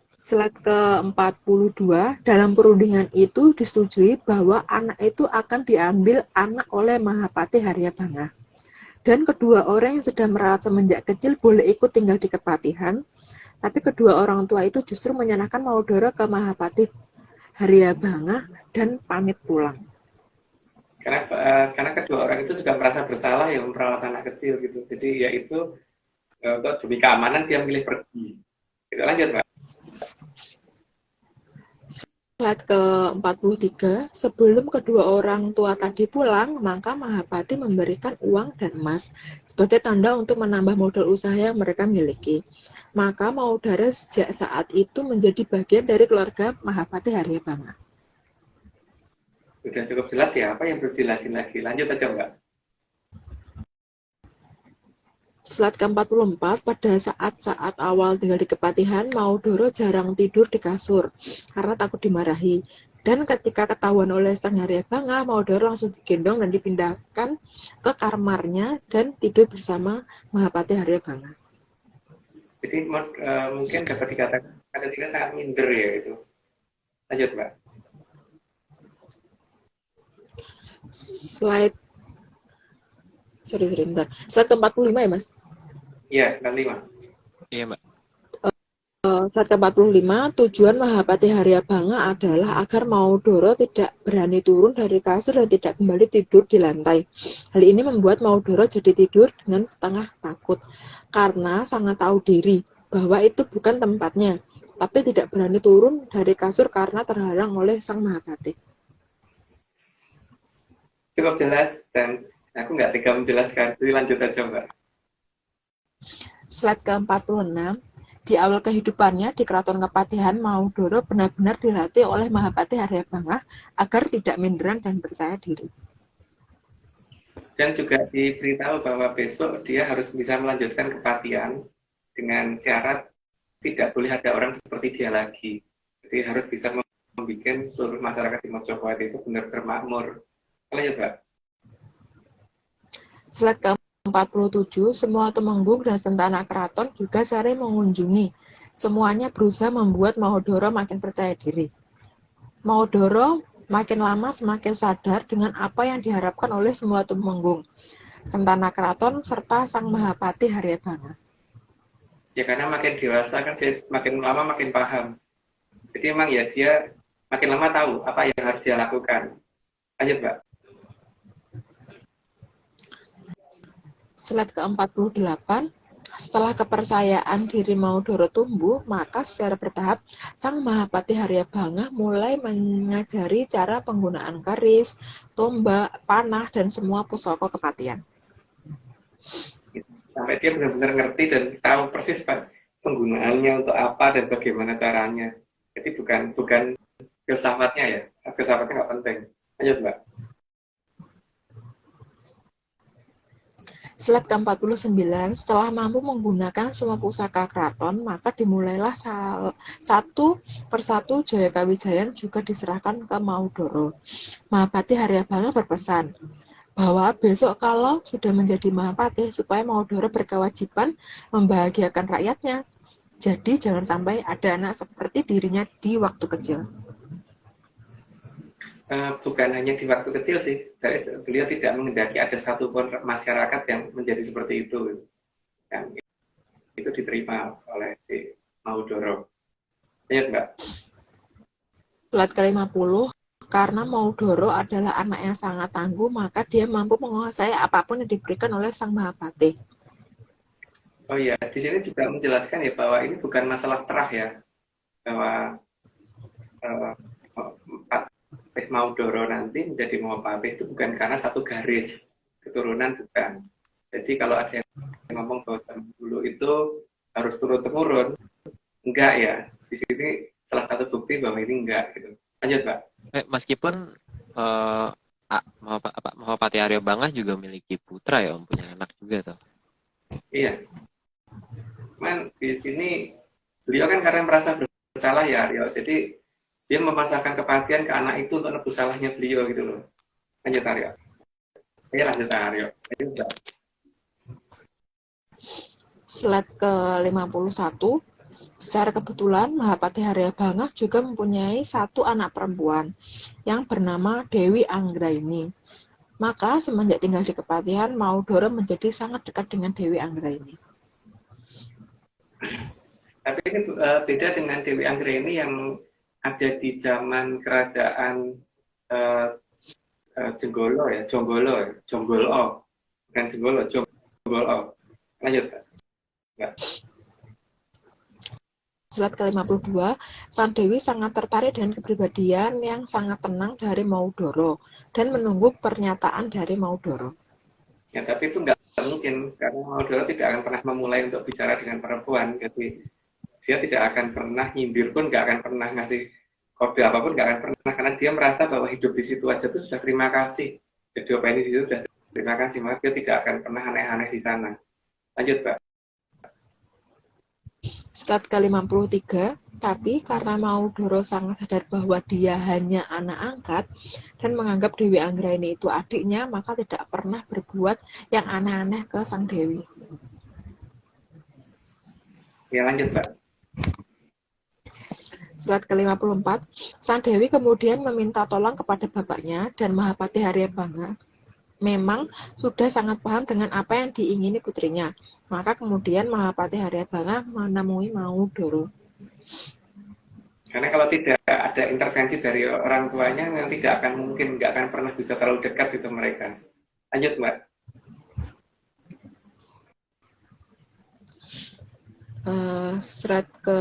Slide ke-42, dalam perundingan itu disetujui bahwa anak itu akan diambil anak oleh Mahapati Haryabanga. Dan kedua orang yang sudah merawat semenjak kecil boleh ikut tinggal di kepatihan, tapi kedua orang tua itu justru menyerahkan Maudoro ke Mahapati Haryabanga dan pamit pulang. Karena kedua orang itu juga merasa bersalah ya merawat anak kecil gitu. Jadi ya itu untuk demi keamanan dia milih pergi. Kita lanjut Mbak. Slide ke-43, sebelum kedua orang tua tadi pulang, maka Mahapati memberikan uang dan emas sebagai tanda untuk menambah modal usaha yang mereka miliki. Maka Maudoro sejak saat itu menjadi bagian dari keluarga Mahapati Haryabanga. Sudah cukup jelas ya, apa yang berjelasin lagi? Lanjut aja Mbak. Slide ke-44, pada saat-saat awal tinggal di kepatihan, Maudoro jarang tidur di kasur karena takut dimarahi. Dan ketika ketahuan oleh sang Haryabanga, Maudoro langsung digendong dan dipindahkan ke kamarnya dan tidur bersama Mahapati Haryabanga. Jadi mungkin dapat dikatakan ada sini sangat minder ya itu. Lanjut Mbak. Slide bentar. Slide ke-45 ya Mas? Iya, 45. Iya Mbak. Slide ke-45, tujuan Mahapati Haryabanga adalah agar Maudoro tidak berani turun dari kasur dan tidak kembali tidur di lantai. Hal ini membuat Maudoro jadi tidur dengan setengah takut, karena sangat tahu diri bahwa itu bukan tempatnya, tapi tidak berani turun dari kasur karena terhalang oleh sang Mahapati. Cukup jelas dan aku nggak tega menjelaskan. Jadi lanjut aja Mbak. Slide ke-46, di awal kehidupannya di Keraton Kepatihan, Maudoro benar-benar dilatih oleh Mahapati Haryabanga agar tidak minderan dan percaya diri. Dan juga diberitahu bahwa besok dia harus bisa melanjutkan kepatihan dengan syarat tidak boleh ada orang seperti dia lagi. Jadi harus bisa membuat seluruh masyarakat di Mojopahit itu benar-benar makmur. Lanjut Mbak. Slide ke-47, semua tumenggung dan sentana keraton juga sering mengunjungi. Semuanya berusaha membuat Maudoro makin percaya diri. Maudoro makin lama semakin sadar dengan apa yang diharapkan oleh semua tumenggung, sentana keraton, serta sang Mahapati Haryabanga. Ya karena makin dewasa kan dia makin lama makin paham. Jadi memang ya dia makin lama tahu apa yang harus dia lakukan. Lanjut Mbak. Slide ke-48, setelah kepercayaan diri Maudoro tumbuh, maka secara bertahap Sang Mahapati Haryabanga mulai mengajari cara penggunaan keris, tombak, panah, dan semua pusaka kepatihan. Sampai dia benar-benar ngerti dan tahu persis Pak penggunaannya untuk apa dan bagaimana caranya. Jadi bukan filsafatnya ya, filsafatnya nggak penting. Lanjut Mbak. Slide ke-49, setelah mampu menggunakan semua pusaka keraton, maka dimulailah satu persatu Jaya Kawijayan juga diserahkan ke Maudoro. Mahapati Haryabanga berpesan bahwa besok kalau sudah menjadi Mahapati, supaya Maudoro berkewajiban membahagiakan rakyatnya. Jadi jangan sampai ada anak seperti dirinya di waktu kecil. Bukan hanya di waktu kecil sih, beliau tidak menghendaki ada satupun masyarakat yang menjadi seperti itu. Yang itu diterima oleh si Maudoro. Lihat Mbak. Slide ke-50, karena Maudoro adalah anak yang sangat tangguh, maka dia mampu menguasai apapun yang diberikan oleh Sang Mahapati. Oh iya, di sini juga menjelaskan ya bahwa ini bukan masalah terah ya, bahwa Maudoro nanti menjadi Mahapati itu bukan karena satu garis keturunan, bukan. Jadi kalau ada yang ngomong bahwa dulu itu harus turun-temurun, enggak ya. Di sini salah satu bukti bahwa ini enggak gitu. Lanjut Pak. Meskipun Mahapati Haryabanga juga memiliki putra ya, punya anak juga tuh. Iya. Cuman di sini beliau kan karena merasa bersalah ya Aryo. Jadi dia memasakkan kepatihan ke anak itu untuk nebus salahnya beliau gitu loh. Lanjut Aryo. Iya lanjut Aryo. Slide ke-51, secara kebetulan Mahapati Haryabanga juga mempunyai satu anak perempuan yang bernama Dewi Anggraini. Maka semenjak tinggal di Kepatihan, Maudoro menjadi sangat dekat dengan Dewi Anggraini. Tapi ini beda dengan Dewi Anggraini yang ada di zaman kerajaan Jonggolo, bukan Jonggolo. Lanjut, Pak. Slide ke-52, Sang Dewi sangat tertarik dengan kepribadian yang sangat tenang dari Maudoro dan menunggu pernyataan dari Maudoro. Ya, tapi itu nggak mungkin karena Maudoro tidak akan pernah memulai untuk bicara dengan perempuan. Jadi dia tidak akan pernah nyindir pun, nggak akan pernah ngasih kode apapun, nggak akan pernah, karena dia merasa bahwa hidup di situ aja itu sudah terima kasih. Jadi apa ini di situ sudah terima kasih, maka dia tidak akan pernah aneh-aneh di sana. Lanjut, Pak. Slide ke-53, tapi karena Maudoro sangat sadar bahwa dia hanya anak angkat dan menganggap Dewi Anggraini itu adiknya, maka tidak pernah berbuat yang aneh-aneh ke Sang Dewi. Ya, lanjut, Pak. Slide ke-54, Sang Dewi kemudian meminta tolong kepada bapaknya dan Mahapati Haryabanga. Memang sudah sangat paham dengan apa yang diingini putrinya. Maka kemudian Mahapati Haryabanga menemui Maudoro. Karena kalau tidak ada intervensi dari orang tuanya, yang tidak akan mungkin, nggak akan pernah bisa terlalu dekat itu mereka. Lanjut, Mbak. Slide ke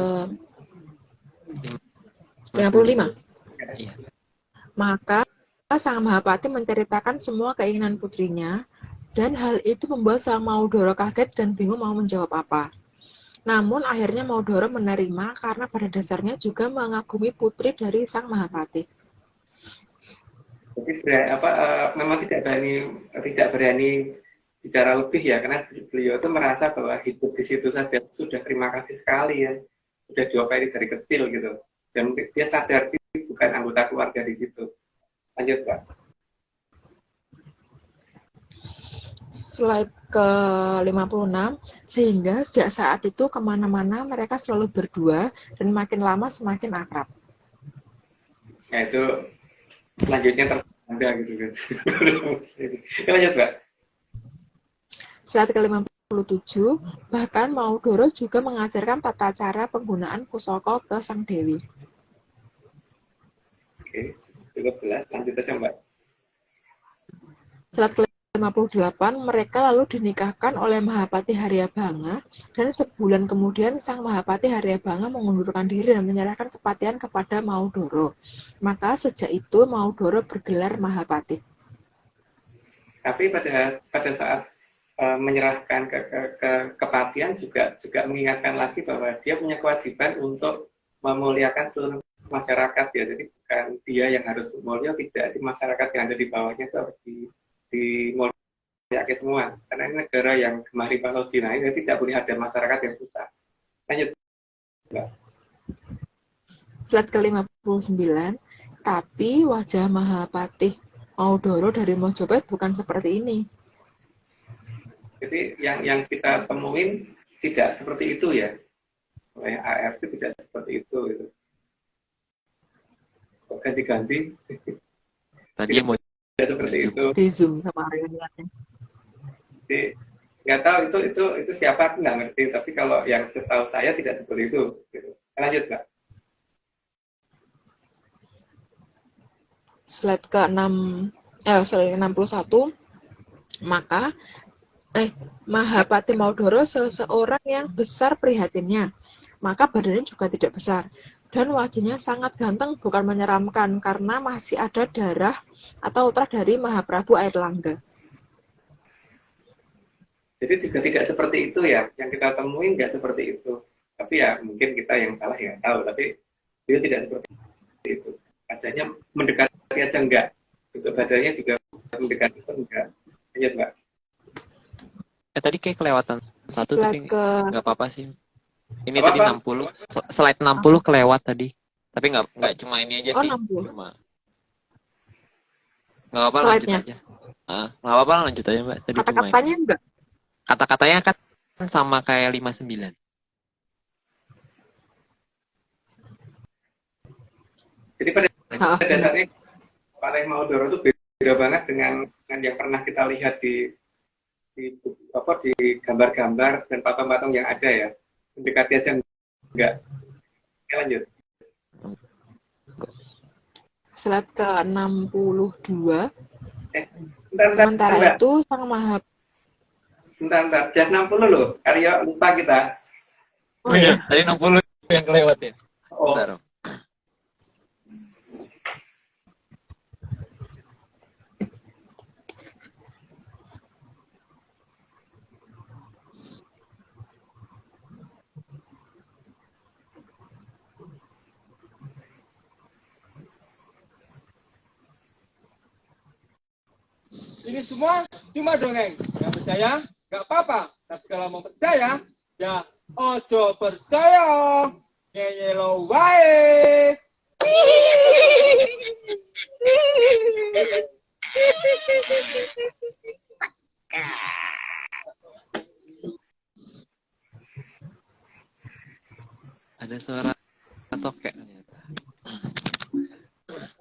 55. Iya. Maka Sang Mahapati menceritakan semua keinginan putrinya, dan hal itu membuat Sang Maudoro kaget dan bingung mau menjawab apa. Namun akhirnya Maudoro menerima karena pada dasarnya juga mengagumi putri dari Sang Mahapati. Jadi memang tidak berani bicara lebih ya, karena beliau itu merasa bahwa hidup di situ saja sudah terima kasih sekali ya, sudah dioperi dari kecil gitu, dan dia sadar dia bukan anggota keluarga di situ. Lanjut, Pak. Slide ke-56, sehingga sejak saat itu kemana-mana mereka selalu berdua dan makin lama semakin akrab. Nah itu selanjutnya terserah Anda gitu kan. Lanjut, Pak. Slide ke-57, bahkan Maudoro juga mengajarkan tata cara penggunaan pusaka ke Sang Dewi. Oke, cukup jelas. Lanjut aja, Mbak. Slide 58, mereka lalu dinikahkan oleh Mahapati Haryabanga dan sebulan kemudian sang Mahapati Haryabanga mengundurkan diri dan menyerahkan kepatian kepada Maudoro. Maka sejak itu Maudoro bergelar Mahapati. Tapi pada saat menyerahkan ke kepatian juga mengingatkan lagi bahwa dia punya kewajiban untuk memuliakan seluruh masyarakat ya. Jadi bukan dia yang harus mulia, tidak, di masyarakat yang ada di bawahnya itu harus dimuliakan semua. Karena ini negara yang gemar riba zina, ini tidak boleh ada masyarakat yang susah. Lanjut. Slide ke-59, tapi wajah Mahapati Maudoro dari Mojopahit bukan seperti ini. Jadi yang kita temuin tidak seperti itu ya. Oleh ARC tidak seperti itu. Gitu. Kok ganti-ganti? Tadi mau Tidak seperti itu. Di Zoom kemarin lihatnya. Jadi nggak tahu itu siapa, aku nggak ngerti. Tapi kalau yang setahu saya tidak seperti itu. Gitu. Lanjut, Mbak. Slide ke-61, maka Mahapati Maudoro seseorang yang besar prihatinnya, maka badannya juga tidak besar. Dan wajahnya sangat ganteng, bukan menyeramkan, karena masih ada darah atau utrah dari Mahaprabu Airlangga. Jadi juga tidak seperti itu ya. Yang kita temuin nggak seperti itu. Tapi ya mungkin kita yang salah ya tahu. Tapi dia tidak seperti itu. Wajahnya mendekati aja enggak. Untuk badannya juga mendekati pun enggak. Lanjut, Mbak. tadi kayak kelewatan satu Slide tapi ke nggak apa-apa sih. Ini Apa-apa? tadi 60, slide 60 kelewat tadi. Tapi nggak cuma ini aja Oh, sih. 60. Cuma nggak apa-apa, lanjut Slide-nya. aja. Nggak apa-apa, lanjut aja Mbak. Tadi cuma ini. Kata-katanya enggak. Kata-katanya kan sama kayak 59. Jadi pada Ha, dasarnya Partai Maudoro itu beda banget dengan yang pernah kita lihat di gambar-gambar dan patung-patung yang ada ya. Mendekati aja enggak. Oke, lanjut. Slide ke-62. Bentar, Sementara Mbak. itu sang Mahapati Bentar. Just 60 loh. Aryo, lupa kita. Oh iya, tadi 60 yang kelewat ya. Oh, Bentar. Ini semua cuma dongeng. Yang percaya, nggak apa-apa. Tapi kalau mau percaya, ya ojo percaya. Ngeyelo wae. Ada suara tokek ternyata.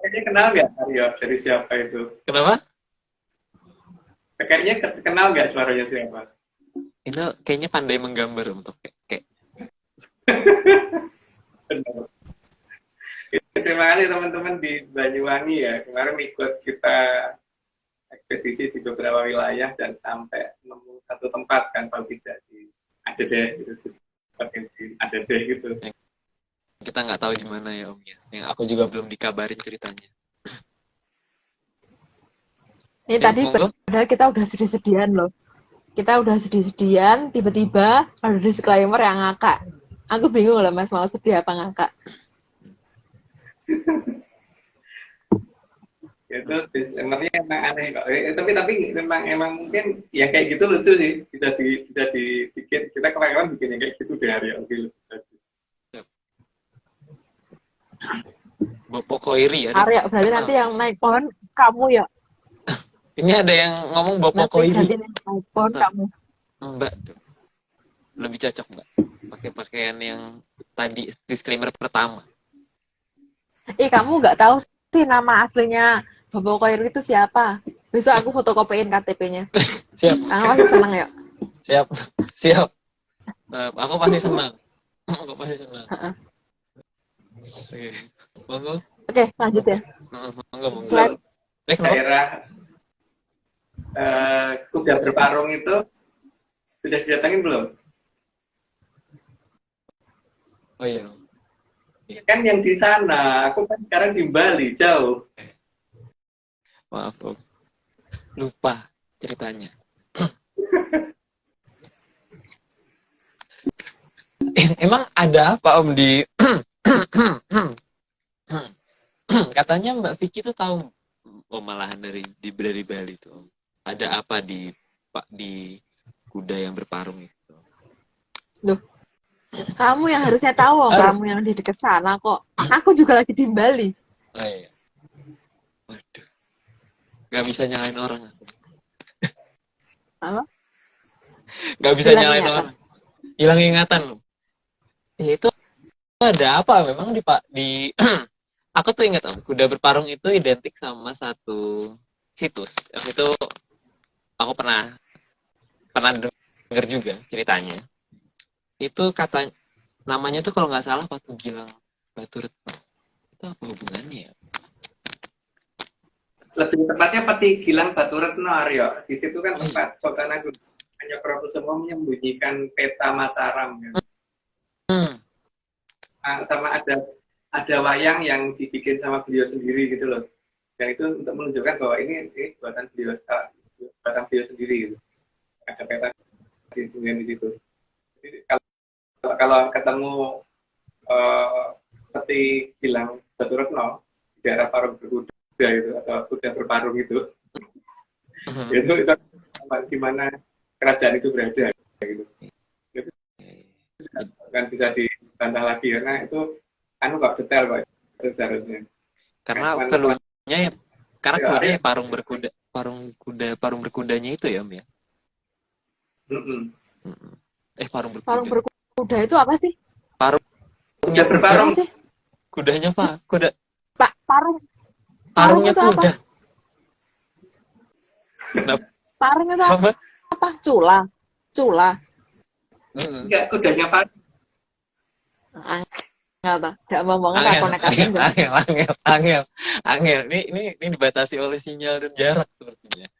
kayaknya kenal nggak Aryo? Dari siapa itu? Kenapa? Kayaknya kenal nggak suaranya siapa? Itu kayaknya pandai menggambar untuk kayak. Benar. Terima kasih teman-teman di Banyuwangi ya. Kemarin ikut kita ekspedisi di beberapa wilayah dan sampai nemu satu tempat kan, kalau tidak di Adedeh gitu. Tempat yang di Adedeh gitu. Kita nggak tahu di mana ya Om ya. Yang aku juga belum dikabarin ceritanya. ini Ya, tadi monggo. padahal kita udah sedih-sedihan loh. Kita udah sedih-sedihan, tiba-tiba ada disclaimer yang ngakak. Aku bingung lah Mas, mau sedih apa ngakak. Itu disclaimernya emang aneh kok. Tapi memang mungkin ya kayak gitu lucu sih. Bisa dibikin, kita kemarin bikin yang kayak gitu deh hari lebih bagus. Bopo Koiri ya. Arya, berarti nanti yang naik pohon kamu ya. Ini ada yang ngomong Bopo Nanti Koiri. ganti naik pohon kamu. Mbak, lebih cocok Mbak. Pakai pakaian yang tadi disclaimer pertama. Kamu nggak tahu sih nama aslinya Bobo Koir itu siapa? Besok aku fotokopiin KTP-nya. Siap, Kamu pasti seneng ya? siap. Aku pasti senang. Aku pasti senang. Oke, monggo. Oke, lanjut ya. Monggo. Slide Kenapa? Daerah kuda berparung itu sudah didatangin belum? Oh iya. Kan yang di sana, aku kan sekarang di Bali, jauh. Maaf Om. Lupa ceritanya. Emang ada apa Om di katanya Mbak Vicky tuh tahu malahan dari Bali tuh Om. Ada apa di kuda yang berparung itu? Loh, kamu yang harusnya tahu, kamu yang di dekat sana kok. Aku juga lagi di Bali. Oh iya. Waduh. Gak bisa nyalain orang aku. Apa? Gak bisa Hilang nyalain ingatan. orang. Hilang ingatan loh. Ya, itu ada apa memang di aku tuh ingat Om, kuda berparung itu identik sama satu situs. Yang itu aku pernah denger juga ceritanya. Itu katanya namanya tuh kalau nggak salah Patung Gilang Baturetno. Itu apa hubungannya ya? Lebih tepatnya Pati Gilang Baturetno, Aryo. Di situ kan tempat Sultan Agung Hanyokrokusumo menyembunyikan peta Mataram. Kan? Sama ada wayang yang dibikin sama beliau sendiri gitu loh. Yang itu untuk menunjukkan bahwa ini buatan beliau sendiri gitu. Ada peta di situ. Jadi kalau ketemu Pati Gilang Baturetno di daerah Parung Berkuda itu atau kuda berparung itu di mana kerajaan itu berada gitu. Itu kan bisa dibantah lagi karena itu nggak detail Pak itu seharusnya. Karena keluarnya parung berkudanya itu ya Om ya. Parung berkuda. Parung berkuda itu apa sih? Kuda berparung Apa sih? Kudanya Pak, kuda. Pak, Parungnya itu kuda. Parung itu apa? Cula. Enggak, kudanya Pak. Enggak apa? Enggak ngomongnya enggak konek-konek enggak. Angel. Ini dibatasi oleh sinyal dan jarak sepertinya.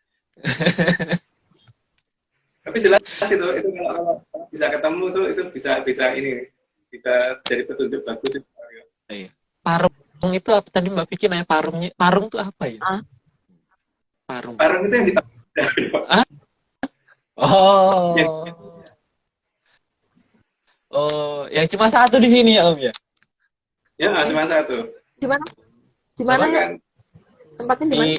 Tapi jelas itu kalau bisa ketemu tuh itu bisa jadi petunjuk bagus. Iya. Parung itu apa tadi Mbak Vicky nanya parungnya? Parung itu apa ya? Parung itu yang di Oh. Oh, yang cuma satu di sini ya Om ya? Ya, cuma satu. Di mana ya? Kan Tempatnya di mana?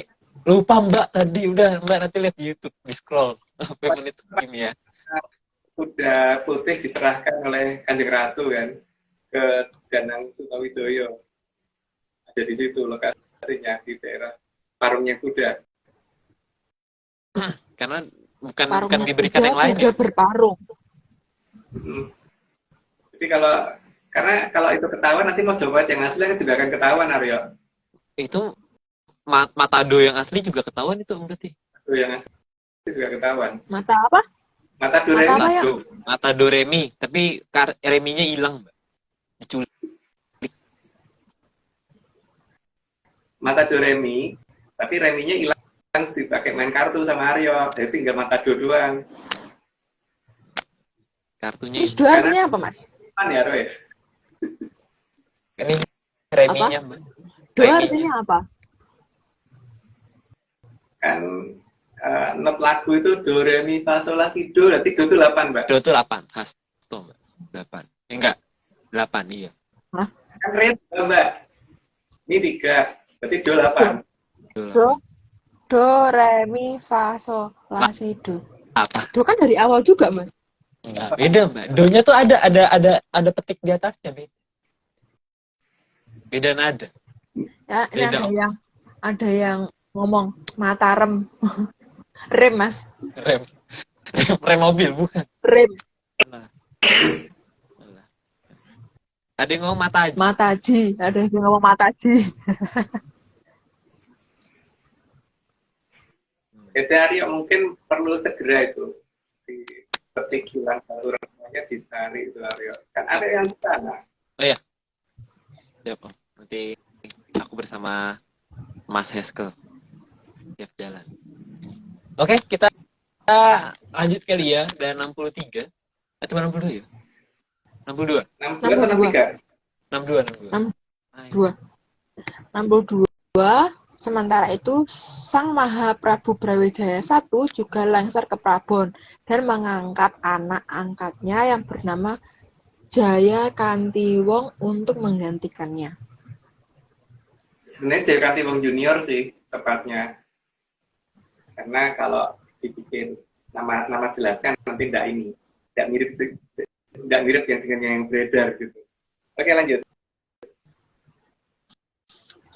Lupa Mbak tadi udah Mbak nanti lihat di YouTube di scroll sampai menit ini ya. Kuda putih diserahkan oleh Kanjeng Ratu kan ke Danang Sutawidoyo. Ada di situ lokasinya di daerah Parungnya Kuda. Karena bukan diberikan yang lain kuda ya. Berparung. Jadi kalau itu ketahuan nanti mau coba yang asli kan juga akan ketahuan Aryo. Itu Matado yang asli juga ketahuan itu berarti. Itu yang asli juga ketahuan. Mata apa? Mata Doremi. Mata apa ya? Matado Remi, tapi reminya hilang, Mbak. Diculik. Mata Doremi, tapi reminya hilang dipakai main kartu sama Aryo. Jadi tinggal Matado doang. Kartunya Terus dua artinya apa, Mas? Kan ya, Roy? ini reminya, Mbak. Dua artinya apa? Kan not lagu itu do re mi fa sol la si do, berarti do itu 8, Mbak. Do itu 8, khas tuh, Mbak. 8. Enggak. 8 iya. Hah? Kan red, Mbak. Ini 3, berarti do 8. Do re mi fa sol la si do. Apa? Do kan dari awal juga, Mas. Enggak, beda, Mbak. Do-nya tuh ada petik di atasnya, beda. Beda nada. Ya, ini Beda. ada yang ngomong Mataram. Rem, Mas. Rem mobil bukan. Rem. Nah. Ada yang ngomong Mataji. Mataji. Ada yang ngomong Mataji. Jadi Aryo mungkin perlu segera itu di petik hilang aturannya dicari itu Aryo. Kan ada yang di sana. Oh iya. Siap, Om. Nanti aku bersama Mas Heskel tiap jalan. Oke, kita lanjut kali ya. Dan 63. Cuma 62 ya? 62. 62 atau 63? 62. 62. 62. Sementara itu, Sang Mahaprabu Brawijaya I juga lengser ke Prabon dan mengangkat anak angkatnya yang bernama Jaya Kantiwong untuk menggantikannya. Sebenarnya Jaya Kantiwong Junior sih tepatnya. Karena kalau dibikin nama jelasnya nanti tidak mirip dengan yang beredar gitu. Oke, lanjut.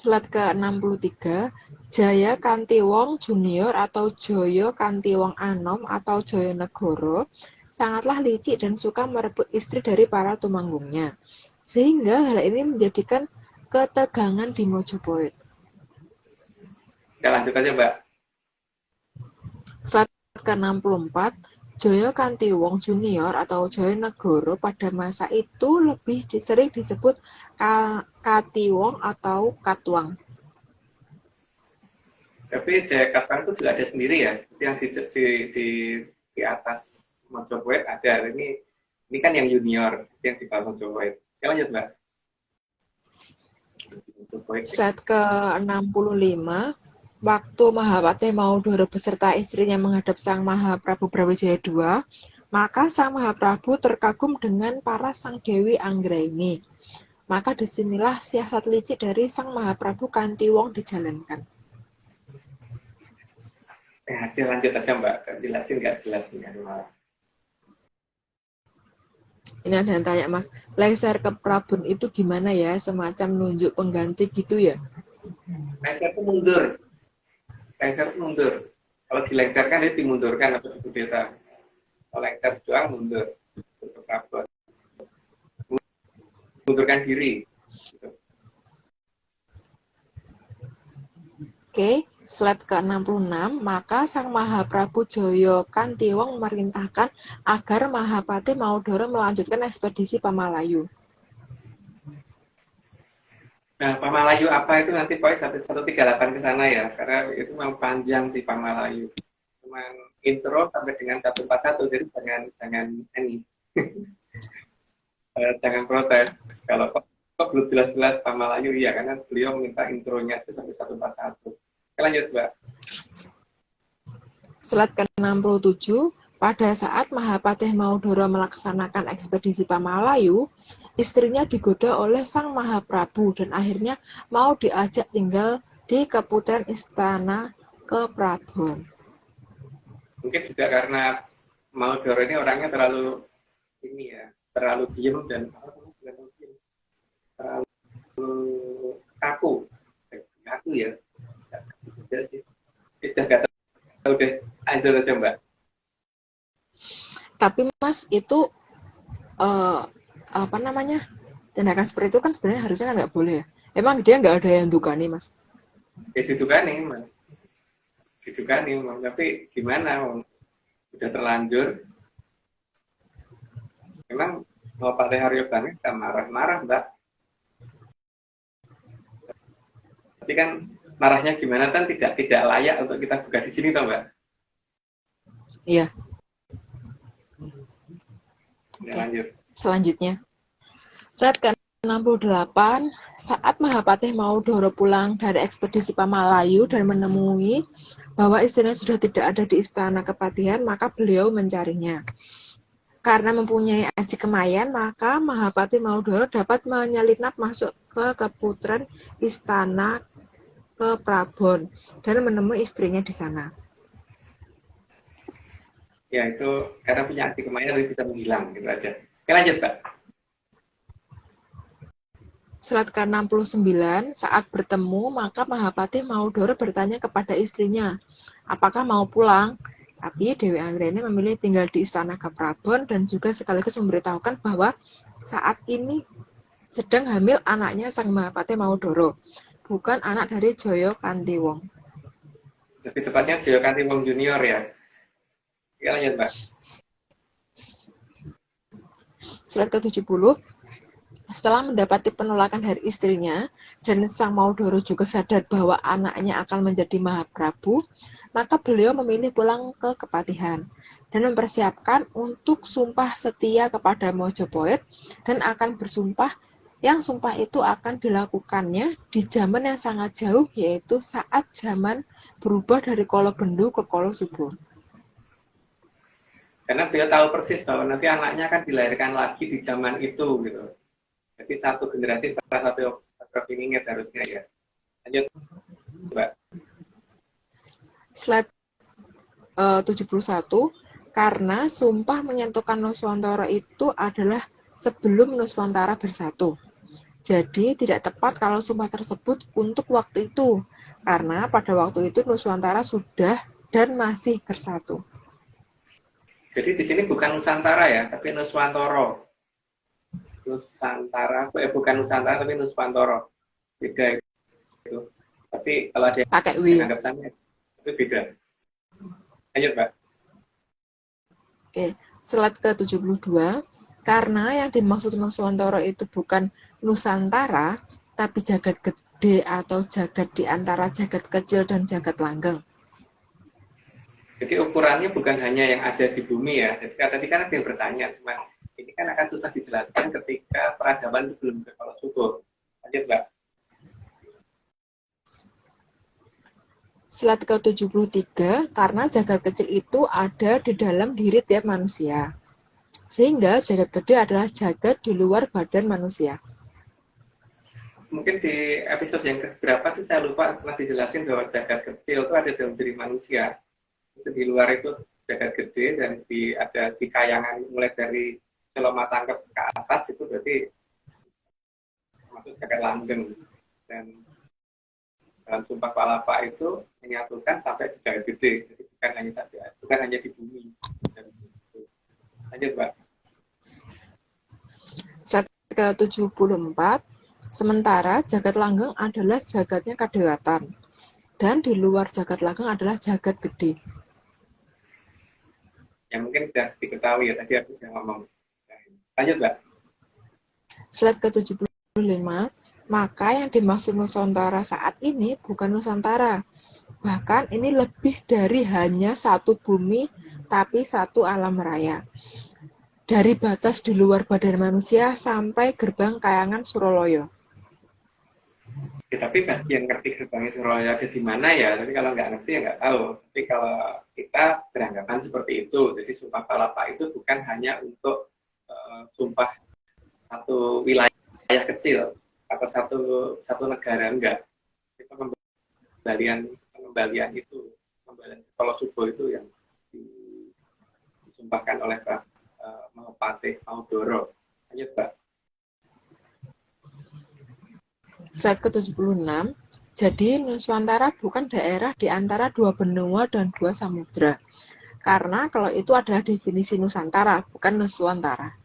Slide ke-63, Jaya Kantiwong Junior atau Joyo Kantiwong Anom atau Joyonegoro sangatlah licik dan suka merebut istri dari para tumanggungnya. Sehingga hal ini menjadikan ketegangan di Mojopahit. Kita lanjut aja, Mbak. Slide ke-64, Joyo Kantiwong Junior atau Joyonegoro pada masa itu lebih sering disebut Katiwong atau Katwang. Tapi Jaya Katwang itu juga ada sendiri ya, yang di atas Mojopahit ada. Ini kan yang junior, yang di bawah Mojopahit. Kita lanjut, Mbak. Slide ke-65, waktu Mahapatih Maudoro beserta istrinya menghadap Sang Mahaprabu Brawijaya II, maka Sang Mahaprabu terkagum dengan para Sang Dewi Anggraini. Maka disinilah siasat licik dari Sang Mahaprabu Kantiwong dijalankan. Lanjut aja, Mbak. Nggak jelasin kan malah. Ini ada yang tanya, Mas, lengser ke Prabon itu gimana ya? Semacam nunjuk pengganti gitu ya? Lengser itu mundur. Kalau dilengserkan itu dimundurkan atau dikudeta. Kalau lengser doang mundur. Untuk Prabon. Mundurkan diri. Gitu. Oke, slide ke-66, maka Sang Mahaprabu Joyo Kantiwong memerintahkan agar Mahapatih Maudoro melanjutkan ekspedisi Pamalayu. Nah, Pamalayu apa itu nanti poin 138 ke sana ya, karena itu memang panjang sih Pamalayu. Cuman intro sampai dengan 141, jadi jangan ini. Jangan protes. Kalau kok belum jelas-jelas Pamalayu, iya, karena beliau minta intronya aja sampai 141. Lanjut, Mbak. Slide ke-67, pada saat Mahapatih Maudoro melaksanakan ekspedisi Pamalayu, istrinya digoda oleh Sang Mahaprabu dan akhirnya mau diajak tinggal di keputaran istana ke Prabon. Mungkin juga karena Maudoro ini orangnya terlalu diem dan terlalu kaku ya. Tidak tahu deh, lanjut aja, Mbak. Tapi Mas, itu tindakan seperti itu kan sebenarnya harusnya kan nggak boleh ya. Emang dia nggak ada yang dukani, Mas? Ya didukani, Mas. Tapi gimana? Sudah terlanjur. Memang mau Pak Haryo Bangga kita marah-marah, Mbak. Tapi kan marahnya gimana kan tidak layak untuk kita buka di sini, toh, Mbak? Iya. Ya, lanjut. Selanjutnya, slide ke-68, saat Mahapatih Maudoro pulang dari ekspedisi Pamalayu dan menemui bahwa istrinya sudah tidak ada di istana kepatihan, maka beliau mencarinya. Karena mempunyai aji kemayan, maka Mahapatih Maudoro dapat menyelinap masuk ke keputaran istana ke Prabon dan menemui istrinya di sana. Ya, itu karena punya aji kemayan jadi bisa menghilang, gitu aja. Oke, lanjut, Pak. Slide ke-69, saat bertemu, maka Mahapatih Maudoro bertanya kepada istrinya, apakah mau pulang? Tapi Dewi Anggraini memilih tinggal di istana Prabon dan juga sekaligus memberitahukan bahwa saat ini sedang hamil anaknya Sang Mahapatih Maudoro, bukan anak dari Joyo Kantiwong. Lebih tepatnya Joyo Kantiwong Junior ya. Oke, lanjut, Mbak. Slide ke-70, Setelah mendapati penolakan dari istrinya, dan Sang Maudoro juga sadar bahwa anaknya akan menjadi Mahaprabu, maka beliau memilih pulang ke Kepatihan dan mempersiapkan untuk sumpah setia kepada Mojopahit dan akan bersumpah yang sumpah itu akan dilakukannya di zaman yang sangat jauh, yaitu saat zaman berubah dari Kolo Bendu ke Kolo Subo. Karena beliau tahu persis bahwa nanti anaknya akan dilahirkan lagi di zaman itu gitu. Jadi satu generasi setelah satu Piningit harusnya ya. Lanjut, Mbak. Slide 71, karena sumpah menyatukan Nuswantara itu adalah sebelum Nuswantara bersatu. Jadi tidak tepat kalau sumpah tersebut untuk waktu itu, karena pada waktu itu Nuswantara sudah dan masih bersatu. Jadi di sini bukan Nusantara ya, tapi Nuswantara. Nusantara, bukan Nusantara tapi Nuswantara. Beda itu. Tapi kalau ada yang Pakai W. anggap sama itu beda. Lanjut, Mbak. Oke, slide ke-72. Karena yang dimaksud Nuswantara itu bukan Nusantara, tapi jagat gede atau jagat di antara jagat kecil dan jagat langgeng. Jadi ukurannya bukan hanya yang ada di bumi ya. Jadi tadi kan ada yang bertanya, cuma ini kan akan susah dijelaskan ketika peradaban itu belum ke Kolo Subo. Lanjut, Mbak. Slide ke-73, karena jagat kecil itu ada di dalam diri tiap manusia. Sehingga jagat gede adalah jagat di luar badan manusia. Mungkin di episode yang keberapa tuh saya lupa pernah dijelasin bahwa jagat kecil itu ada dalam diri manusia. Terus di luar itu jagat gede dan ada di kayangan mulai dari Seloma Tangkep ke atas itu berarti masuk jagat langgeng. Dan dalam Sumpah Palapa itu menyatukan sampai di jagat gede. Jadi bukan hanya di bumi. Lanjut, Mbak. Slide ke-74, sementara jagat langgeng adalah jagatnya kadewatan. Dan di luar jagat langgeng adalah jagat gede. Yang mungkin sudah diketahui ya, tadi aku sudah ngomong. Lanjut, Mbak. Slide ke-75, maka yang dimaksud Nusantara saat ini bukan Nusantara. Bahkan ini lebih dari hanya satu bumi, tapi satu alam raya. Dari batas di luar badan manusia sampai gerbang Kayangan Suroloyo. Ya, tapi bagi yang ngerti gerbangnya Surabaya ada di mana ya, tapi kalau nggak ngerti ya nggak tahu. Tapi kalau kita beranggapan seperti itu, jadi Sumpah Palapa itu bukan hanya untuk sumpah satu wilayah kecil atau satu negara, enggak. Itu pengembalian itu, pengembalian Kolo Subo itu yang disumpahkan oleh Pak Mahapatih Maudoro. Lanjut, Pak. Slide ke-76, jadi Nuswantara bukan daerah di antara dua benua dan dua samudra. Karena kalau itu adalah definisi Nusantara, bukan Nuswantara.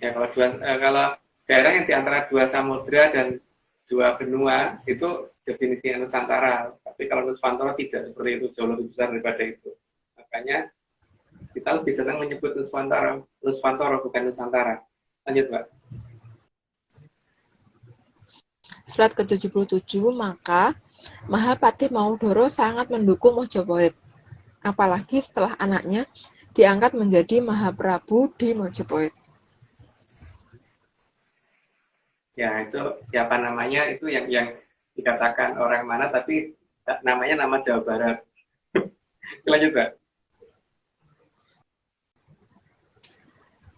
Ya, kalau daerah yang di antara dua samudra dan dua benua itu definisinya Nusantara. Tapi kalau Nuswantara tidak seperti itu, jauh lebih besar daripada itu. Makanya kita lebih senang menyebut Nuswantara bukan Nusantara. Lanjut, Mbak. Slide ke-77, maka Mahapatih Maudoro sangat mendukung Mojopahit. Apalagi setelah anaknya diangkat menjadi Mahaprabu di Mojopahit. Ya, itu siapa namanya itu yang dikatakan orang mana, tapi namanya nama Jawa Barat. Lanjut, Mbak.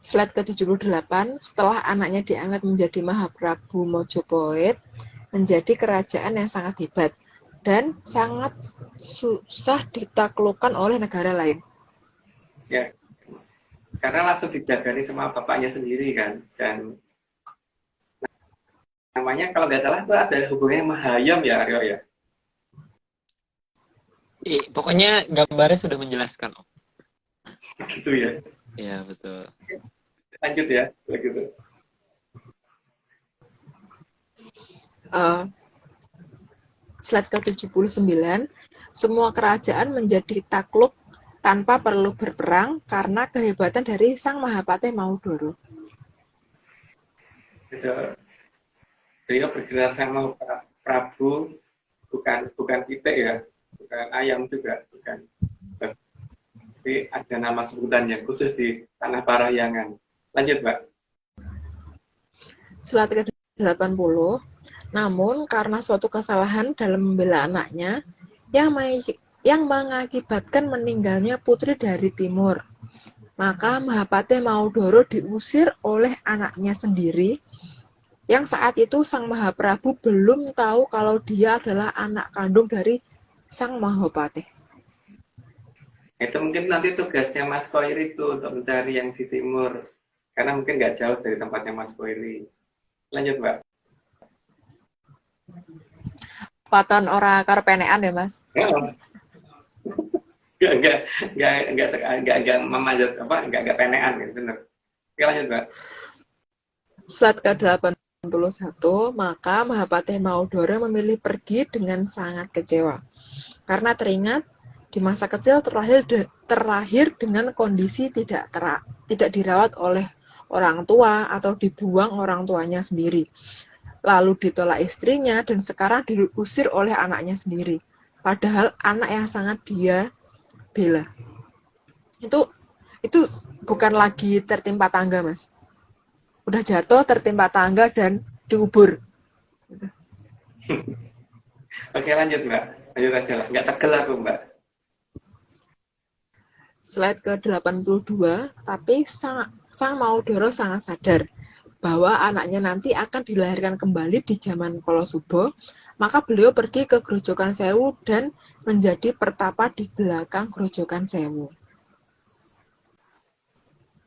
Slide ke-78, setelah anaknya diangkat menjadi Mahaprabu Mojopahit, menjadi kerajaan yang sangat hebat dan sangat susah ditaklukkan oleh negara lain. Ya, karena langsung dijagani sama bapaknya sendiri kan, dan namanya kalau nggak salah itu ada hubungannya sama Hayam ya, Aryo ya. Pokoknya gambarnya sudah menjelaskan, Om. Gitu ya. Iya, betul. Lanjut ya, begitu. Slide ke-79, semua kerajaan menjadi takluk tanpa perlu berperang karena kehebatan dari Sang Mahapatih Maudoro. Itu beliau bergerak sama Prabu, bukan pitik ya, bukan ayam juga, bukan. Tapi ada nama sebutan yang khusus di Tanah Parahyangan. Lanjut, Mbak. Selat ke-80, namun karena suatu kesalahan dalam membela anaknya yang mengakibatkan meninggalnya putri dari timur, maka Mahapatih Maudoro diusir oleh anaknya sendiri, yang saat itu Sang Mahaprabu belum tahu kalau dia adalah anak kandung dari Sang Mahapatih. Itu mungkin nanti tugasnya Mas Koiri itu untuk mencari yang di timur, karena mungkin nggak jauh dari tempatnya Mas Koiri. Lanjut, Mbak. Paton ora karpenean ya, Mas? Enggak memanjat enggak penean gitu, benar. Oke, lanjut, Mbak. Selat ke-81, maka Mahapatih Maudoro memilih pergi dengan sangat kecewa. Karena teringat di masa kecil terlahir dengan kondisi tidak dirawat oleh orang tua atau dibuang orang tuanya sendiri. Lalu ditolak istrinya dan sekarang diusir oleh anaknya sendiri. Padahal anak yang sangat dia bela. Itu bukan lagi tertimpa tangga, Mas. Udah jatuh, tertimpa tangga dan diubur. Oke, lanjut, Mbak. Lanjut aja lah. Nggak tegel aku, Mbak. Slide ke-82, tapi Sang Maudoro sangat sadar bahwa anaknya nanti akan dilahirkan kembali di zaman Kolosubo, maka beliau pergi ke Grojogan Sewu dan menjadi pertapa di belakang Grojogan Sewu.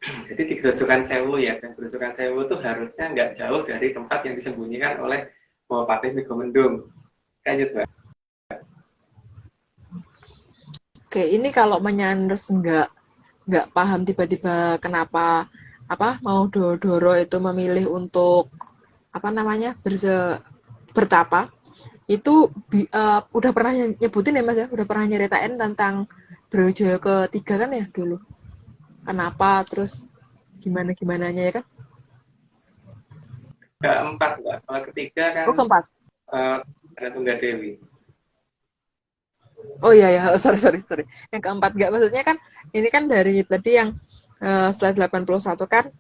Jadi di Grojogan Sewu ya, dan Grojogan Sewu itu harusnya nggak jauh dari tempat yang disembunyikan oleh Mahapatih Megomendung. Lanjut, Mbak. Oke, ini kalau menyanders nggak paham tiba-tiba kenapa Maudoro itu memilih untuk bertapa, itu udah pernah nyebutin ya, Mas ya, udah pernah nyeritain tentang Brawijaya ketiga kan ya dulu. Kenapa terus gimana-gimananya ya kan? Keempat, Mbak. Kalau ketiga kan Keempat. ada Tunggadewi. Oh iya ya, sorry. Yang keempat nggak, maksudnya kan ini kan dari tadi yang slide 81 kan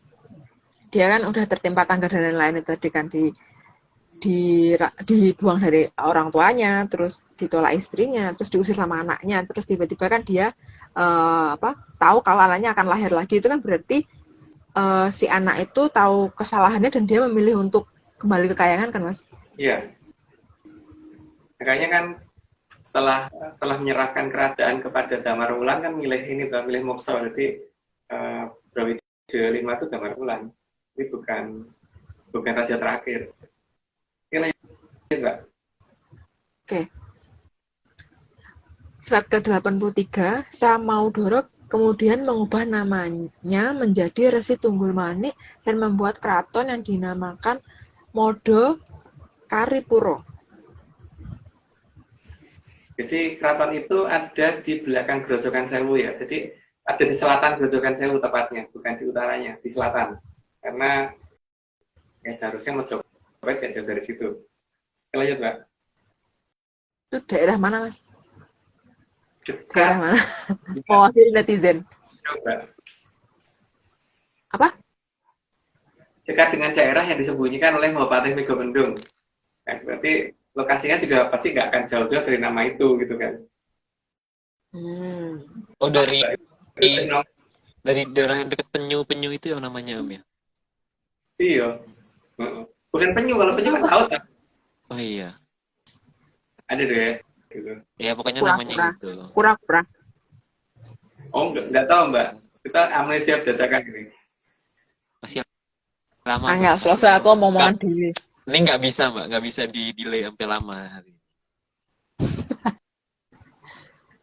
dia kan udah tertimpa tangga dan lain-lain itu tadi kan dibuang dari orang tuanya, terus ditolak istrinya, terus diusir sama anaknya, terus tiba-tiba kan dia tahu kalau anaknya akan lahir lagi. Itu kan berarti si anak itu tahu kesalahannya dan dia memilih untuk kembali ke kayangan kan, Mas? Iya. Makanya kan setelah menyerahkan kerajaan kepada Damarwulan kan milih Mokso. Jadi Brawijaya 5 itu Damarwulan. Ini bukan raja terakhir. Oke, Mbak. Oke. Slide ke-83, Sang Maudoro kemudian mengubah namanya menjadi Resi Tunggul Manik dan membuat keraton yang dinamakan Modo Karipuro. Jadi keraton itu ada di belakang Grojogan Sewu ya. Jadi ada di selatan Grojogan Sewu tepatnya, bukan di utaranya, di selatan. Karena ya seharusnya Mojopahit tidak jauh dari situ. Lanjut, Mbak. Itu daerah mana, Mas? Dekat. Daerah mana? Mewakili netizen. Mbak. Apa? Dekat dengan daerah yang disembunyikan oleh Mahapatih Megomendung. Nah, berarti lokasinya juga pasti nggak akan jauh-jauh dari nama itu gitu kan. Oh, dari daerah yang dekat penyu itu yang namanya Om ya? Iya. Bukan penyu, kalau penyu kan tahu kan. Oh iya. Ada deh gitu. Ya pokoknya Kura-kura. namanya itu. Kura-kura. Oh, nggak tahu, Mbak. Kita amnesia dadakan ini. Masih lama. Angel, selesai aku omongan dulu. Ini nggak bisa, Mbak, nggak bisa di delay sampai lama hari.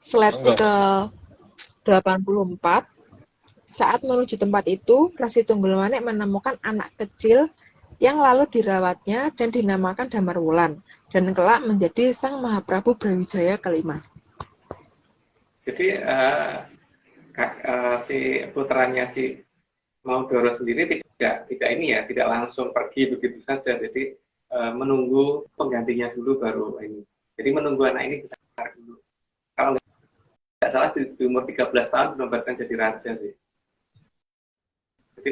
Slide ke 84. Saat menuju tempat itu, Resi Tunggul Manik menemukan anak kecil yang lalu dirawatnya dan dinamakan Damarwulan dan kelak menjadi Sang Mahaprabu Brawijaya kelima. Jadi si putranya si Maudoro sendiri tidak ini ya, tidak langsung pergi begitu saja. Jadi menunggu penggantinya dulu baru ini. Jadi menunggu anak ini besar dulu. Kalau nggak salah di umur 13 tahun dinobatkan jadi raja sih. Jadi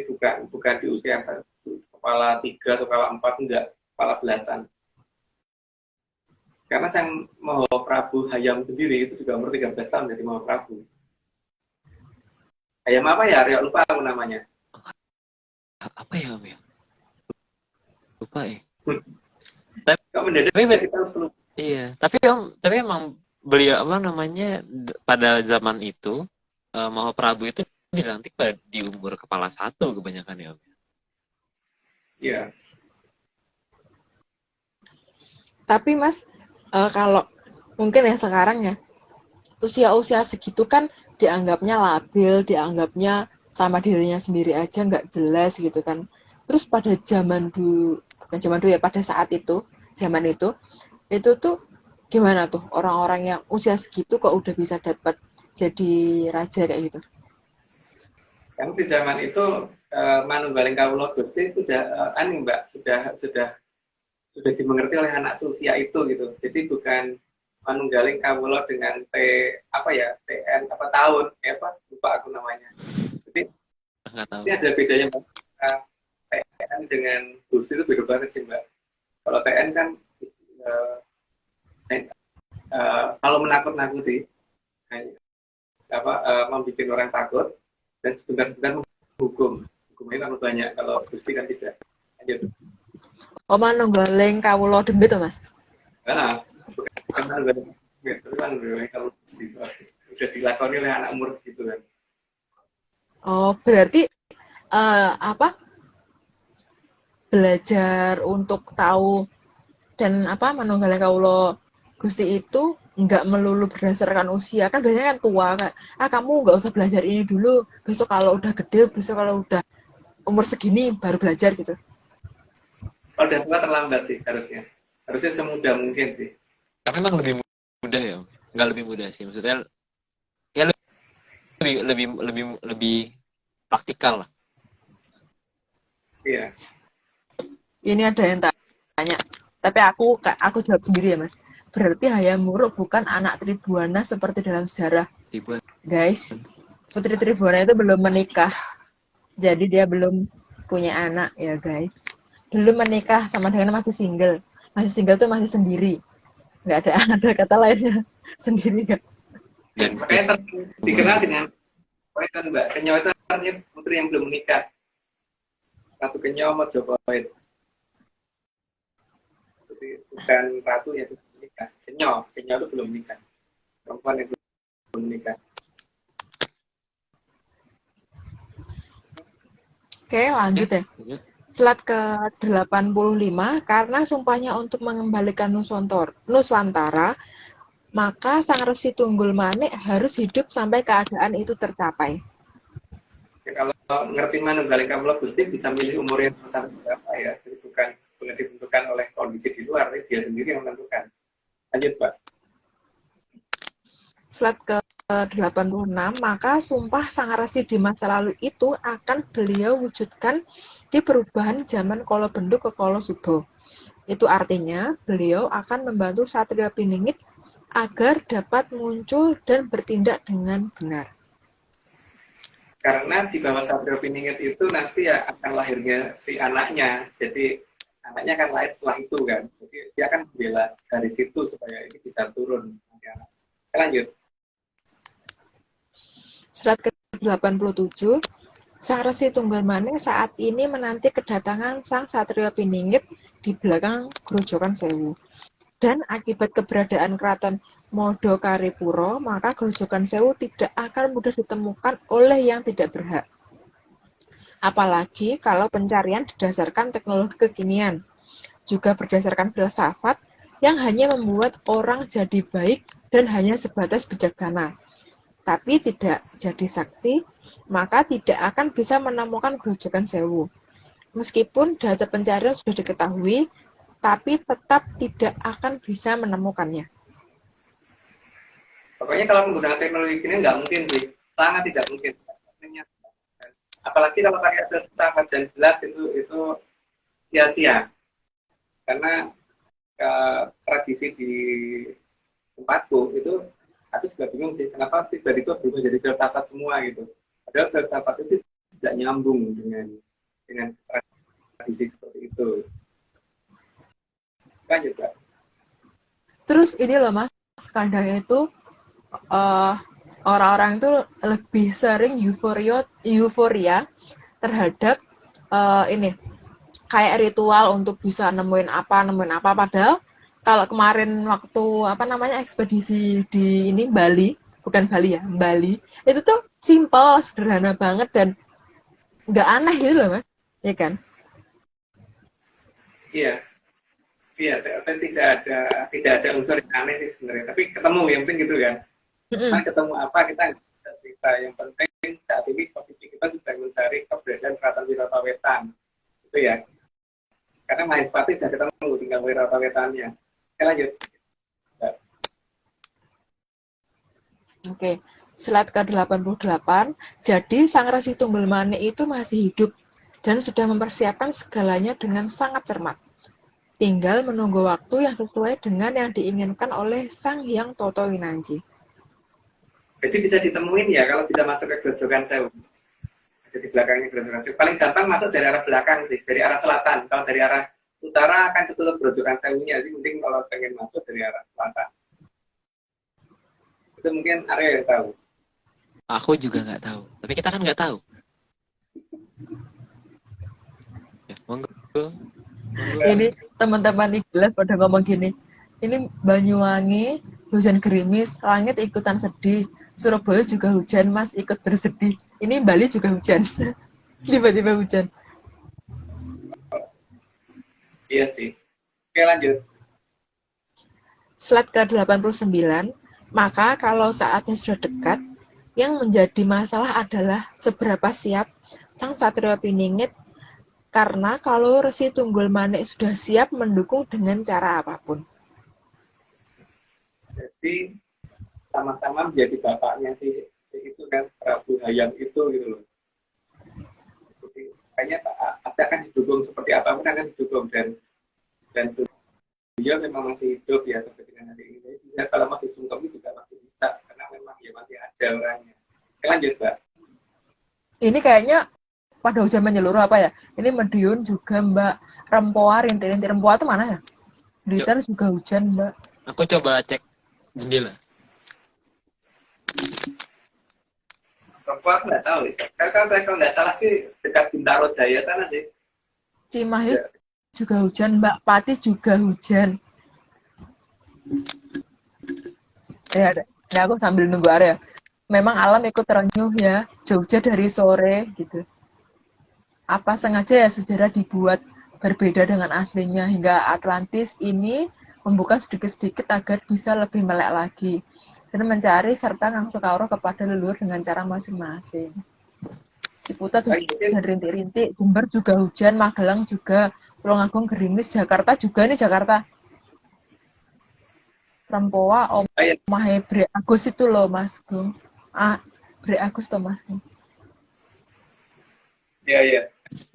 bukan di usia kepala 3 atau kepala 4, enggak, kepala belasan. Karena sang Mahaprabu Hayam sendiri itu juga umur 13 tahun jadi Mahaprabu. Hayam apa ya? Rio lupa aku namanya. Apa ya Om ya? Lupa ya. Kok mendadak kita perlu. Iya, tapi emang beliau apa namanya pada zaman itu Mahaprabu itu dilantik di umur kepala 1 kebanyakan ya Om. Iya. Tapi Mas, kalau mungkin ya sekarang ya, usia-usia segitu kan dianggapnya labil, dianggapnya sama dirinya sendiri aja nggak jelas gitu kan. Terus pada zaman dulu, bukan zaman dulu ya, pada saat itu, zaman itu tuh gimana tuh orang-orang yang usia segitu kok udah bisa dapat jadi raja kayak gitu? Yang di zaman itu Manunggaling Kawula Gusti sudah Mbak, sudah dimengerti oleh anak seusia itu gitu. Jadi bukan Manunggaling Kawula dengan TN apa tahun, lupa aku namanya. Jadi ini ada bedanya Mbak. TN dengan Gusti itu beda banget sih Mbak. Kalau TN kan kalau menakut-nakuti, membuat orang takut dan sebentar-sebentar menghukum. Hukumnya kan banyak, kalau Gusti kan tidak. Lanjut. Manunggaling Kawula Demit tuh Mas? Nah, bukan Manunggaling Demit, itu Manunggaling Kawula Gusti. Sudah dilakoni oleh anak umur segitu kan. Oh, berarti belajar untuk tahu dan Manunggaling Kawula Gusti itu nggak melulu berdasarkan usia, kan biasanya kan tua kan, kamu nggak usah belajar ini dulu, besok kalau udah gede, besok kalau udah umur segini baru belajar gitu. Kalau udah tua terlambat sih harusnya semudah mungkin sih. Tapi memang lebih mudah ya, nggak lebih mudah sih, maksudnya ya lebih praktikal lah. Iya. Ini ada yang tanya, tapi aku jawab sendiri ya Mas. Berarti Hayam Wuruk bukan anak Tribuana seperti dalam sejarah. Guys, Putri Tribuana itu belum menikah. Jadi dia belum punya anak ya guys. Belum menikah, sama dengan masih single. Masih single tuh masih sendiri. Nggak ada kata lainnya. Sendiri kan. Makanya dikenal dengan Mbak. Kenyo itu artinya putri yang belum menikah. Ratu Kenyo Majapahit. Jadi bukan ratu yang sudah menikah. Kenyo itu belum menikah. Perempuan yang belum menikah. Oke, lanjut ya. Selat ke-85, karena sumpahnya untuk mengembalikan Nuswantara, maka Sang Resi Tunggul Manik harus hidup sampai keadaan itu tercapai. Ya, kalau ngerti Manunggaling Kawula Gusti bisa milih umur yang sampai berapa ya. Jadi bukan ditentukan oleh kondisi di luar, dia sendiri yang menentukan. Lanjut, Pak. Selat ke-86, maka sumpah Sang Resi di masa lalu itu akan beliau wujudkan di perubahan zaman Kala Bendhu ke Kala Suba. Itu artinya beliau akan membantu Satria Piningit agar dapat muncul dan bertindak dengan benar. Karena di bawah Satria Piningit itu nanti ya akan lahirnya si anaknya. Jadi anaknya akan lahir setelah itu kan. Jadi dia akan membela dari situ supaya ini bisa turun. Lanjut. Selat ke-87, Sang Resi Tunggal Manik saat ini menanti kedatangan Sang Satria Piningit di belakang Grojogan Sewu. Dan akibat keberadaan keraton Modokaripuro, maka Grojogan Sewu tidak akan mudah ditemukan oleh yang tidak berhak. Apalagi kalau pencarian didasarkan teknologi kekinian, juga berdasarkan filsafat yang hanya membuat orang jadi baik dan hanya sebatas bijaksana, tapi tidak jadi sakti, maka tidak akan bisa menemukan Grojogan Sewu. Meskipun data pencarian sudah diketahui, tapi tetap tidak akan bisa menemukannya. Pokoknya kalau menggunakan teknologi ini nggak mungkin sih, sangat tidak mungkin. apalagi kalau pakai filsafat dan jelas itu sia-sia. Karena tradisi di tempatku itu aku juga bingung sih kenapa tiba-tiba berubah jadi filsafat semua gitu. Padahal filsafat itu tidak nyambung dengan tradisi seperti itu. Kan juga. Terus ini loh Mas, kadang itu orang-orang itu lebih sering euforia terhadap ini kayak ritual untuk bisa nemuin apa padahal kalau kemarin waktu ekspedisi di ini Bali, bukan Bali ya, Bali, itu tuh simple, sederhana banget dan nggak aneh gitu loh Mas, ya kan? Iya, tidak ada unsur yang aneh sih sebenarnya. Tapi ketemu yang penting gitu kan. Kan ketemu apa kita nggak bisa cerita. Yang penting saat ini posisi kita sedang mencari keberadaan Keraton Wiratawetan, itu ya. Karena Mahespati sudah ketemu, tinggal Wiratawetannya. Oke, lanjut. Oke, slide ke-88. Jadi Sang Resi Tunggulmani itu masih hidup dan sudah mempersiapkan segalanya dengan sangat cermat. Tinggal menunggu waktu yang sesuai dengan yang diinginkan oleh Sang Hyang Toto Winanji. Jadi bisa ditemuin ya kalau bisa masuk ke Grojogan Sewu. Jadi belakangnya Grojogan Sewu. Paling gampang masuk dari arah belakang sih, dari arah selatan. Kalau dari arah utara akan ketutup Grojogan Sewunya. Jadi mending kalau pengen masuk dari arah selatan. Itu mungkin area yang tahu. Aku juga nggak tahu. Tapi kita kan nggak tahu. Ya, monggo. Ini teman-teman Ikhlas pada ngomong gini, ini Banyuwangi hujan gerimis, langit ikutan sedih, Surabaya juga hujan, Mas ikut bersedih. Ini Bali juga hujan, tiba-tiba hujan. Iya sih. Oke, lanjut. Slide ke-89, maka kalau saatnya sudah dekat, yang menjadi masalah adalah seberapa siap Sang Satrio Piningit, karena kalau Resi Tunggulmani sudah siap mendukung dengan cara apapun. Jadi sama-sama menjadi bapaknya si itu kan Prabu Hayam itu gitu loh. Jadi kayaknya pasti akan didukung seperti apapun akan didukung dan beliau memang masih hidup ya sampai dengan hari ini. Jadi kalau masih sungkem juga masih bisa karena memang ya masih ada orangnya. Oke, lanjut Mbak. Ini kayaknya pada hujan menyeluruh apa ya? Ini Madiun juga Mbak, Rempoa, rintik-rintik Rempoa itu mana ya? Blitar juga hujan Mbak. Aku coba cek jendela. Rempoa aku nggak tahu. Kalau nggak salah sih dekat Bintaro Jaya sana sih. Cimahi juga hujan Mbak, Pati juga hujan. Ya, aku sambil nunggu area. Memang alam ikut terenyuh ya, Jogja dari sore gitu. Apa sengaja ya sejarah dibuat berbeda dengan aslinya hingga Atlantis ini membuka sedikit-sedikit agar bisa lebih melek lagi dan mencari serta ngangsu kawruh kepada leluhur dengan cara masing-masing. Ciputat hujan dan rintik-rintik, Jember juga hujan, Magelang juga, Tulungagung gerimis, Jakarta juga nih Jakarta. Rempoa, Omahe Bre Agus itu loh Mas Gung. Bre Agus tuh Mas Gung. Iya.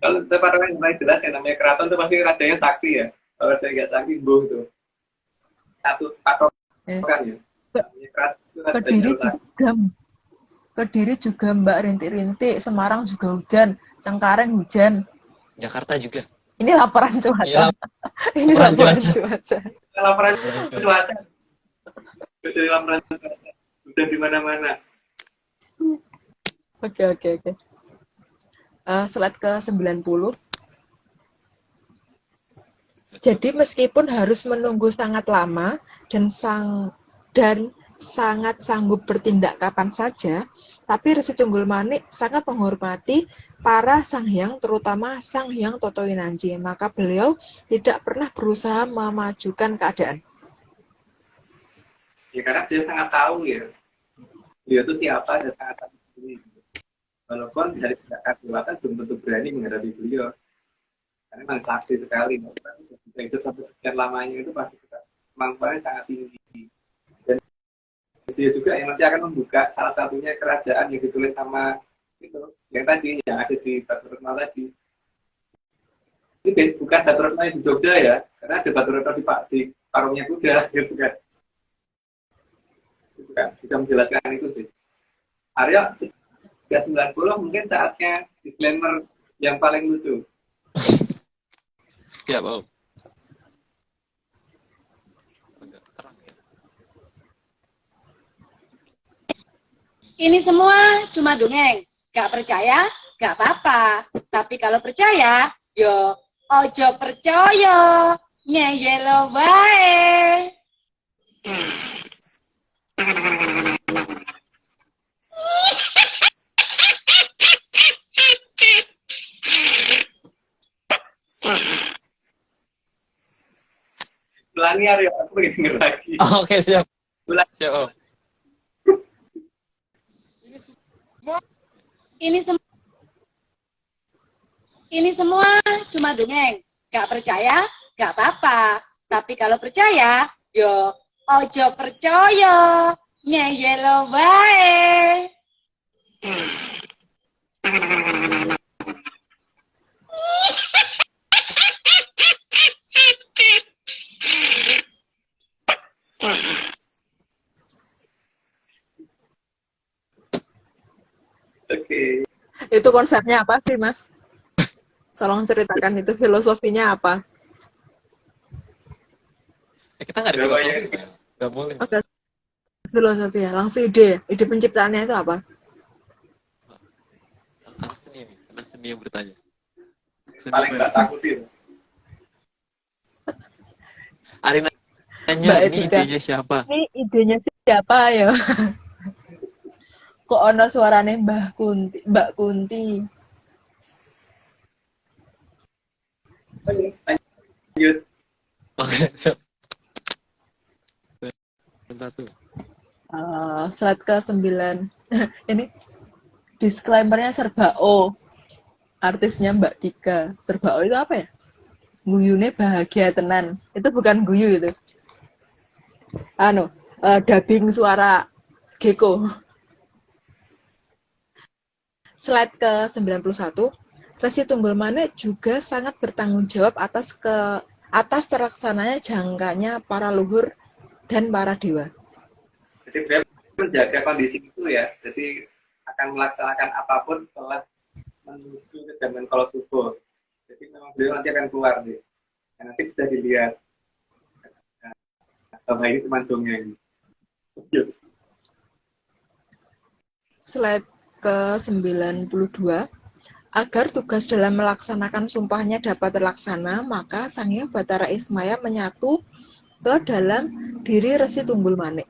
Kalau tempat orang yang paling jelas yang namanya keraton itu pasti rajanya sakti ya. Kalau raja nggak sakti, boh itu. Satu patokan ya. Kediri juga Mbak rintik-rintik, Semarang juga hujan, Cengkareng hujan. Jakarta juga. Ini laporan cuaca. Ya, Ini laporan cuaca. Laporan cuaca. Jadi laporan cuaca. Hujan di mana-mana. Oke. Slide ke-90. Jadi meskipun harus menunggu sangat lama dan sangat sanggup bertindak kapan saja, tapi Resi Tunggulmani sangat menghormati para Sanghyang, terutama Sang Hyang Toto Winanji. Maka beliau tidak pernah berusaha memajukan keadaan. Ya karena dia sangat tahu ya. Dia itu siapa dan sangat tahu sendiri. Walaupun dari pihak Kadiwatan belum tentu berani menghadapi beliau. Karena memang sakti sekali. Itu sampai sekian lamanya itu pasti kemampuannya sangat tinggi. Dan dia juga yang nanti akan membuka salah satunya kerajaan yang ditulis sama itu yang tadi yang ada di Batu Retno tadi. Ini bukan Batu Retno di Jogja ya, karena ada Batu Retno di Parungnya Kuda gitu kan. Itu kan bisa menjelaskan itu sih. Aryo 390 mungkin saatnya disclaimer yang paling lucu. Siap, Om. Agak terang ya. Ini semua cuma dongeng. Gak percaya, gak apa-apa. Tapi kalau percaya, yo ojo percaya. Ngeyelo wae. Ulangi Aryo, aku pengen denger lagi. Oh, oke, siap. Ulangi. Siap, Om. Ini semua cuma dongeng. Gak percaya, gak apa-apa. Tapi kalau percaya, yo ojo percaya. Ngeyelo wae. Oke. Itu konsepnya apa sih, Mas? Tolong ceritakan itu filosofinya apa? Kita nggak ada filosofi, kan? Nggak boleh. Oke, filosofi ya. Langsung ide. Ide penciptaannya itu apa? Anak seni yang bertanya. Seni Paling nggak takutin. Arina tanya, Mbak ini Etika. idenya siapa? Ini idenya siapa ya? Kok ono suarane Mbak Kunti? Lanjut. Oke, siap. Satu. Slide ke-9. Ini disclaimer-nya serba O. Artisnya Mbak Tika. Serba O itu apa ya? Guyune bahagia tenan. Itu bukan guyu itu. Dubbing suara Gecko. Slide ke-91. Resi Tunggul Manik juga sangat bertanggung jawab atas terlaksananya jangkanya para luhur dan para dewa. Jadi beliau menjaga kondisi itu ya. Jadi akan melaksanakan apapun setelah menuju ke zaman kalau subuh. Jadi memang beliau nanti akan keluar nih. Dan nanti bisa dilihat. Nah, ini cuma dongeng. Slide ke-92. Agar tugas dalam melaksanakan sumpahnya dapat terlaksana, maka Sang Hyang Batara Ismaya menyatu ke dalam diri Resi Tunggul Manik.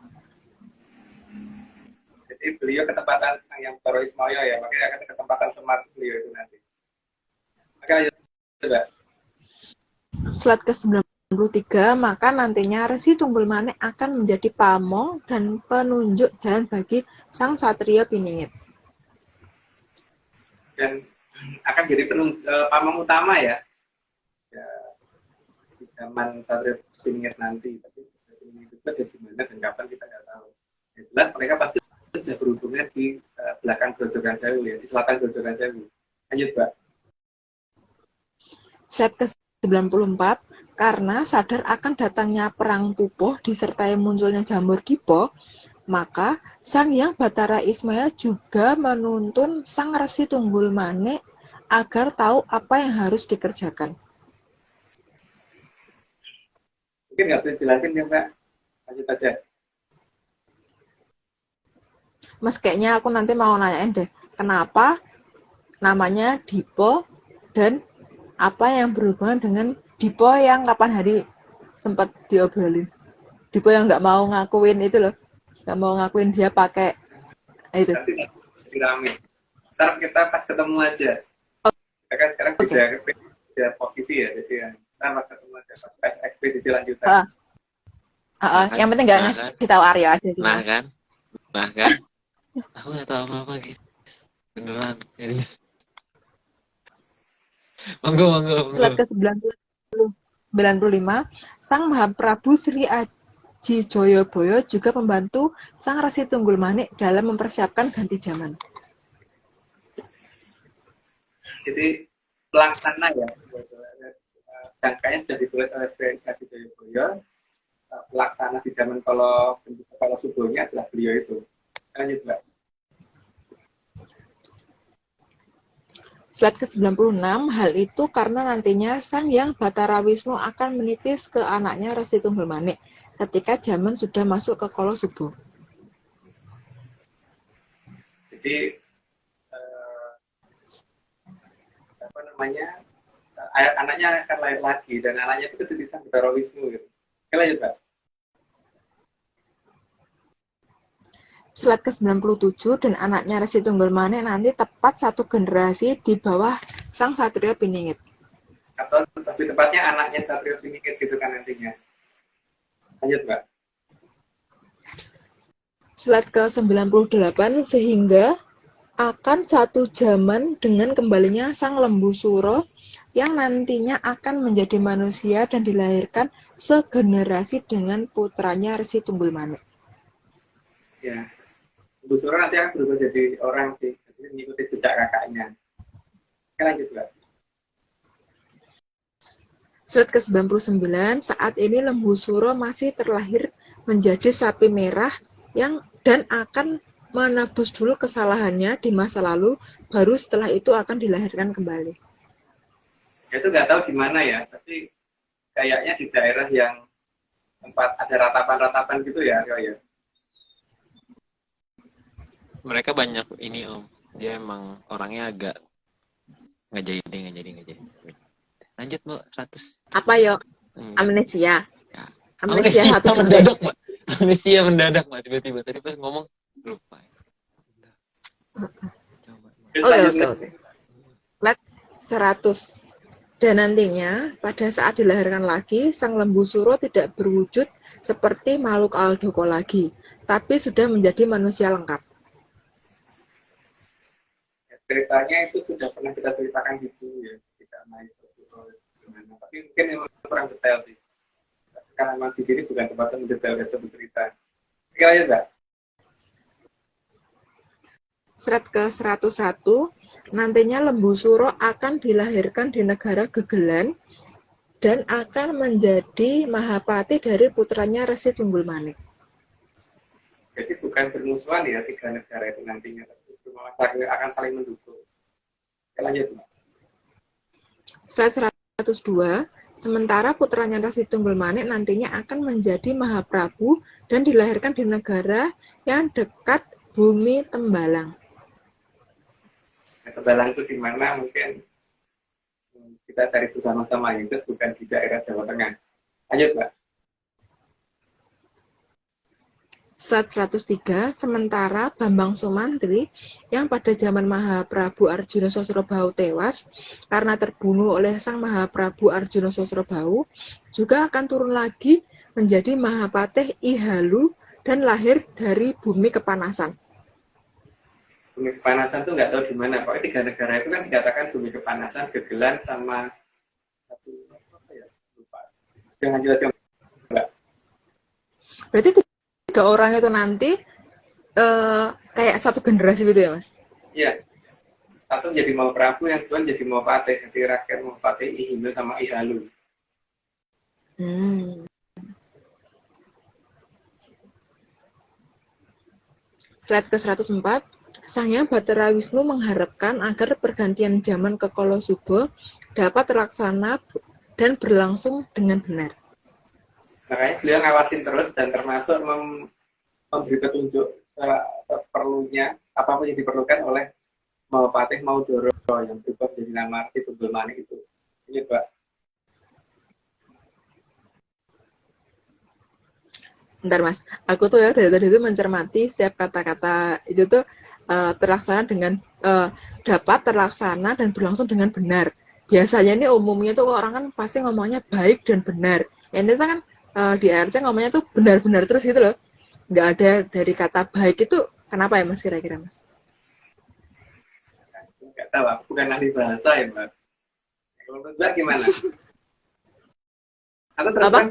Jadi beliau ketempatan Sang Hyang Batara Ismaya ya, makanya akan ketempatan Semar beliau itu nanti. Oke, lanjut. Coba. Slide ke-93, maka nantinya Resi Tunggul Manik akan menjadi pamong dan penunjuk jalan bagi Sang Satria Piningit. Dan akan jadi pamong utama ya. Di zaman Satria Piningit nanti. Tapi Piningit itu ada di mana dan kapan kita nggak tahu. Yang jelas mereka pasti sudah berhubungnya di belakang Grojogan Sewu ya, di selatan Grojogan Sewu. Lanjut, Mbak. Slide ke-94, karena sadar akan datangnya perang pupuh disertai munculnya jamur Gipo, maka Sang Hyang Batara Ismaya juga menuntun Sang Resi Tunggul Manik agar tahu apa yang harus dikerjakan. Mungkin nggak bisa jelasin ya, Mbak. Lanjut aja. Mas, kayaknya aku nanti mau nanyain deh, kenapa namanya Dipo dan apa yang berhubungan dengan Dipo yang kapan hari sempat diobrolin. Dipo yang nggak mau ngakuin itu loh, nggak mau ngakuin dia pakai itu. Nanti rame. Ntar kita pas ketemu aja. Kita kan sekarang beda posisi ya, jadi ya. Ntar pas ketemu aja, pas ekspedisi lanjutan. Yang penting nggak ngasih tahu Aryo aja. Gitu. Nah kan. Aku nggak tahu apa-apa, guys. Beneran, serius. Monggo. Slide ke-95, Sang Mahaprabu Sri Aji Joyoboyo juga membantu Sang Resi Tunggul Manik dalam mempersiapkan ganti zaman. Jadi pelaksana ya, jangkanya sudah ditulis oleh Sri Kasih Joyoboyo. Pelaksana di zaman kalau subuhnya adalah beliau itu. Lanjut, Mbak. Slide ke-96, hal itu karena nantinya Sang Hyang Batara Wisnu akan menitis ke anaknya Resi Tunggalmanik ketika zaman sudah masuk ke Kala Subuh. Jadi anaknya akan lahir lagi dan anaknya itu ketitisan Sang Batara Wisnu gitu. Oke, lanjut, Mbak. Slide ke-97 dan anaknya Resi Tunggalmanik nanti tepat satu generasi di bawah Sang Satrio Piningit. Atau lebih tepatnya anaknya Satrio Piningit gitu kan nantinya. Lanjut, Mbak. Slide ke-98 sehingga akan satu zaman dengan kembalinya Sang Lembu Suro yang nantinya akan menjadi manusia dan dilahirkan segenerasi dengan putranya Resi Tunggalmanik. Ya. Bu Suro nanti akan berubah jadi orang sih, jadi mengikuti jejak kakaknya. Oke, lanjut, Mbak. Slide ke-99, saat ini Lembu Suro masih terlahir menjadi sapi merah dan akan menebus dulu kesalahannya di masa lalu, baru setelah itu akan dilahirkan kembali. Itu nggak tahu di mana ya, tapi kayaknya di daerah yang tempat ada ratapan-ratapan gitu ya, ya. Mereka banyak ini Om, dia emang orangnya agak nggak jadi. Lanjut Mbak, 100. Apa yo? Amnesia. Ya. Amnesia satu mendadak Mbak. Amnesia mendadak Mbak, tiba-tiba tadi pas ngomong lupa. Oke. Slide 100. Dan nantinya pada saat dilahirkan lagi, Sang Lembu Suro tidak berwujud seperti makhluk Aldoko lagi, tapi sudah menjadi manusia lengkap. Ceritanya itu sudah pernah kita ceritakan gitu ya, tidak main gimana. Tapi mungkin yang kurang detail sih. Karena memang di sini bukan tempat yang detail itu bercerita. Kira-kira Mbak. Slide ke-101, nantinya Lembu Suro akan dilahirkan di negara Gegelan dan akan menjadi Mahapati dari putranya Resi Tunggalmanik. Jadi bukan bermusuhan ya tiga negara itu nantinya, tapi semua akan saling mendukung. Oke, lanjut, Mbak. Slide 102, sementara putranya Resi Tunggalmanik nantinya akan menjadi Mahaprabu dan dilahirkan di negara yang dekat bumi Tembalang. Tembalang itu di mana mungkin kita cari bersama-sama itu bukan di daerah Jawa Tengah. Lanjut, Mbak. Slide 103, sementara Bambang Sumantri yang pada zaman Mahaprabu Arjuna Sosrobau tewas karena terbunuh oleh Sang Mahaprabu Arjuna Sosrobau juga akan turun lagi menjadi Mahapatih Ihalu dan lahir dari bumi kepanasan. Bumi kepanasan itu nggak tahu di mana. Pokoknya tiga negara itu kan dikatakan bumi kepanasan, Gegelan sama satu apa ya? Lupa. Jangan jelas yang Mbak. Berarti tiga orang itu nanti kayak satu generasi gitu ya, Mas? Iya. Satu jadi mau Prabu, yang kedua jadi mau Patih. Jadi rakyat mau Patih Ihindu sama Ihalu. Slide ke-104, Sang Hyang Batara Wisnu mengharapkan agar pergantian zaman ke Kala Suba dapat terlaksana dan berlangsung dengan benar. Makanya beliau ngawasin terus dan termasuk memberi petunjuk seperlunya apapun yang diperlukan oleh Mahapatih Maudoro yang berubah menjadi nama Resi Tunggalmanik itu. Ini, Pak. Bentar Mas, aku tuh ya dari tadi itu mencermati setiap kata-kata itu tuh terlaksana dengan dapat terlaksana dan berlangsung dengan benar. Biasanya ini umumnya tuh orang kan pasti ngomongnya baik dan benar. Ini kan di ARC ngomongnya tuh benar-benar terus gitu loh. Nggak ada dari kata baik itu, kenapa ya Mas kira-kira Mas? Nggak tahu, aku bukan ahli bahasa ya Mbak. Kalau menurut Mbak gimana? Aku terus kan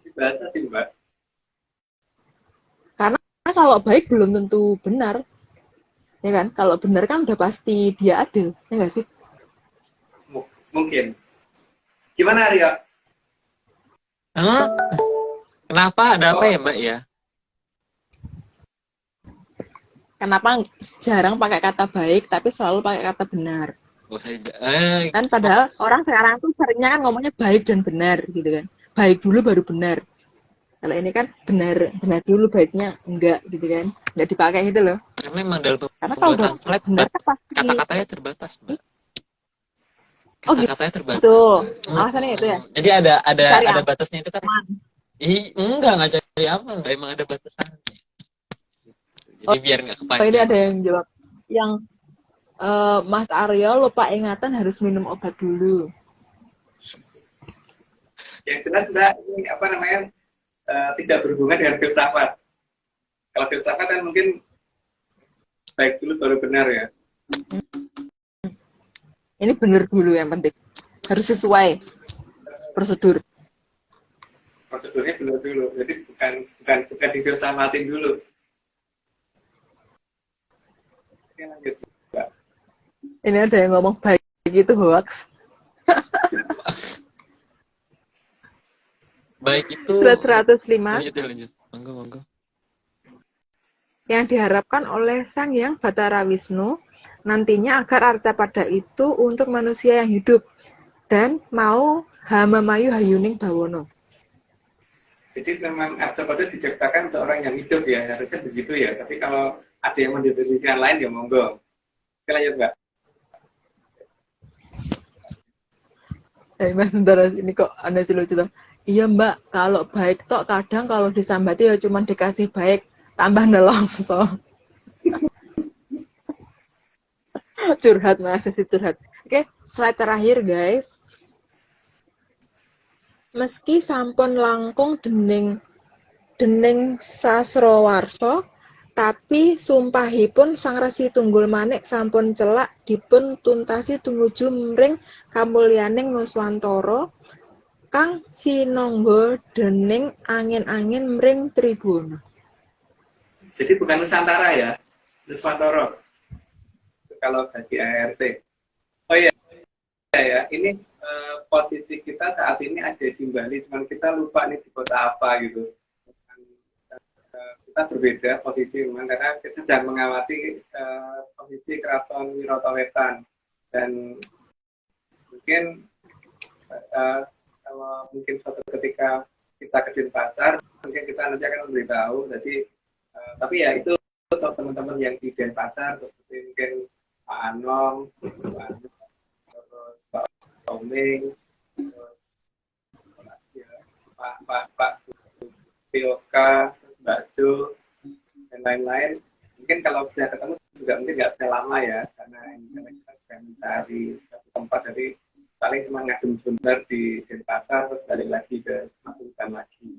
di bahasa sih Mbak. Karena kalau baik belum tentu benar. Ya kan? Kalau benar kan udah pasti dia adil. Ya nggak sih? Mungkin. Gimana Rio? Hah? Kenapa? Ada apa ya, Mbak ya? Kenapa jarang pakai kata baik tapi selalu pakai kata benar? Oh, Kan padahal orang sekarang tuh seringnya kan ngomongnya baik dan benar gitu kan. Baik dulu baru benar. Kalau ini kan benar dulu, baiknya enggak gitu kan. Enggak dipakai gitu loh. karena memang dalam Karena kalau udah pembuatan slide, benar kan pasti. kata-katanya terbatas, Mbak. Oh gitu. Kata-katanya terbatas. Tuh, alasannya itu ya. Jadi ada Cari batasnya itu kan. Enggak cari aman, Mbak. Emang ada batasannya. Jadi biar nggak kepanjang. Oh, ini ada yang jawab. Yang Mas Aryo lupa ingatan harus minum obat dulu. Yang jelas Mbak, ini apa namanya, tidak berhubungan dengan filsafat. Kalau filsafat kan mungkin baik dulu baru benar ya. Ini benar dulu yang penting. Harus sesuai prosedur. Prosedurnya benar dulu. Jadi bukan difilsafatin dulu. Oke, lanjut. Mbak. Ini ada yang ngomong baik itu hoax. Baik itu. Surat 105. Lanjut. Monggo. Yang diharapkan oleh Sang Hyang Batara Wisnu nantinya agar arca pada itu untuk manusia yang hidup dan mau hamamayu hayuning bawono. Jadi memang arca pada diciptakan untuk orang yang hidup ya, harusnya begitu ya. Tapi kalau ada yang mendefinisikan lain ya monggo. Oke, lanjut Mbak. Mas sebentar, ini kok aneh sih lucu tuh. Iya Mbak, kalau baik tok kadang kalau disambati ya cuma dikasih baik tambah nelongso. Curhat Mas, curhat. Oke, slide terakhir guys. Meski sampun langkung dening sasrawarsa, tapi sumpahipun Sang Resi Tunggul Manik sampun celak dipun tuntasi tumuju mring kamulyaning Nuswantara kang sinangga dening angin-angin mring Tribuna. Jadi bukan Nusantara ya, Nuswantara. Kalau gaji ARC. Oh iya, ya. Ini posisi kita saat ini ada di Bali, cuman kita lupa nih di kota apa gitu. Kita berbeda posisi memang karena kita sedang mengawati posisi Keraton Wirotawetan dan mungkin kalau mungkin suatu ketika kita ke Denpasar, mungkin kita nanti akan memberitahu. Jadi tapi ya itu untuk teman-teman yang di Denpasar seperti mungkin Pak Anong, terus Pak Toming, terus Pak Pioka, Mbak Jo, dan lain-lain. Mungkin kalau bisa ketemu juga mungkin nggak bisa lama ya, karena kita sedang mencari satu tempat, jadi paling cuma ngadem sebentar di Denpasar, terus balik lagi ke Masukan lagi.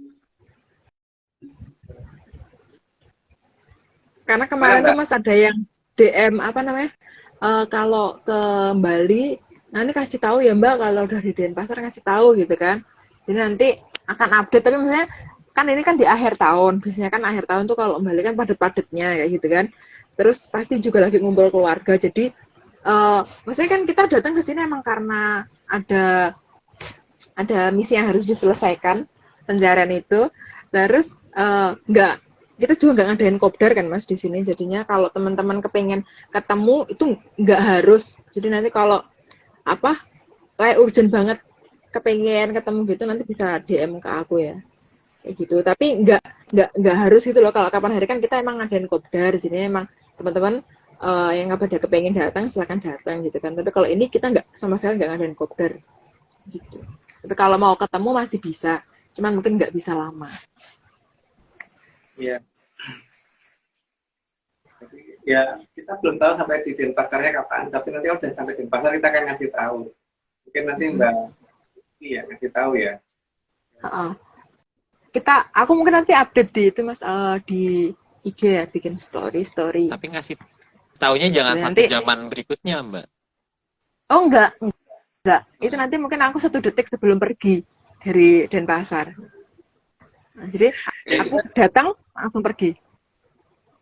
Karena kemarin tuh Mas ada yang DM apa namanya, kalau ke Bali nanti kasih tahu ya Mbak, kalau udah di Denpasar kasih tahu gitu kan. Jadi nanti akan update, tapi misalnya kan ini kan di akhir tahun, biasanya kan akhir tahun tuh kalau Bali kan padet-padetnya kayak gitu kan. Terus pasti juga lagi ngumpul keluarga, jadi maksudnya kan kita datang ke sini emang karena ada misi yang harus diselesaikan, pencarian itu. Terus kita juga nggak ngadain kopdar kan Mas di sini, jadinya kalau teman-teman kepengen ketemu itu nggak harus. Jadi nanti kalau apa kayak urgent banget kepengen ketemu gitu nanti bisa DM ke aku ya kayak gitu. Tapi nggak harus gitu loh. Kalau kapan hari kan kita emang ngadain kopdar di sini, emang teman-teman yang nggak pada kepengen datang silakan datang gitu kan. Tapi kalau ini kita nggak sama sekali nggak ngadain kopdar gitu. Tapi kalau mau ketemu masih bisa, cuman mungkin nggak bisa lama. Iya. Ya, kita belum tahu sampai di Denpasarnya kapan, tapi nanti kalau sudah sampai Denpasar kita akan ngasih tahu. Mungkin nanti Mbak iya ngasih tahu ya. Aku mungkin nanti update di itu Mas, di IG ya, bikin story. Tapi ngasih taunya jangan nanti, 1 jaman berikutnya Mbak. Oh enggak. Itu nanti mungkin aku 1 detik sebelum pergi dari Denpasar. Nah, jadi aku datang langsung pergi.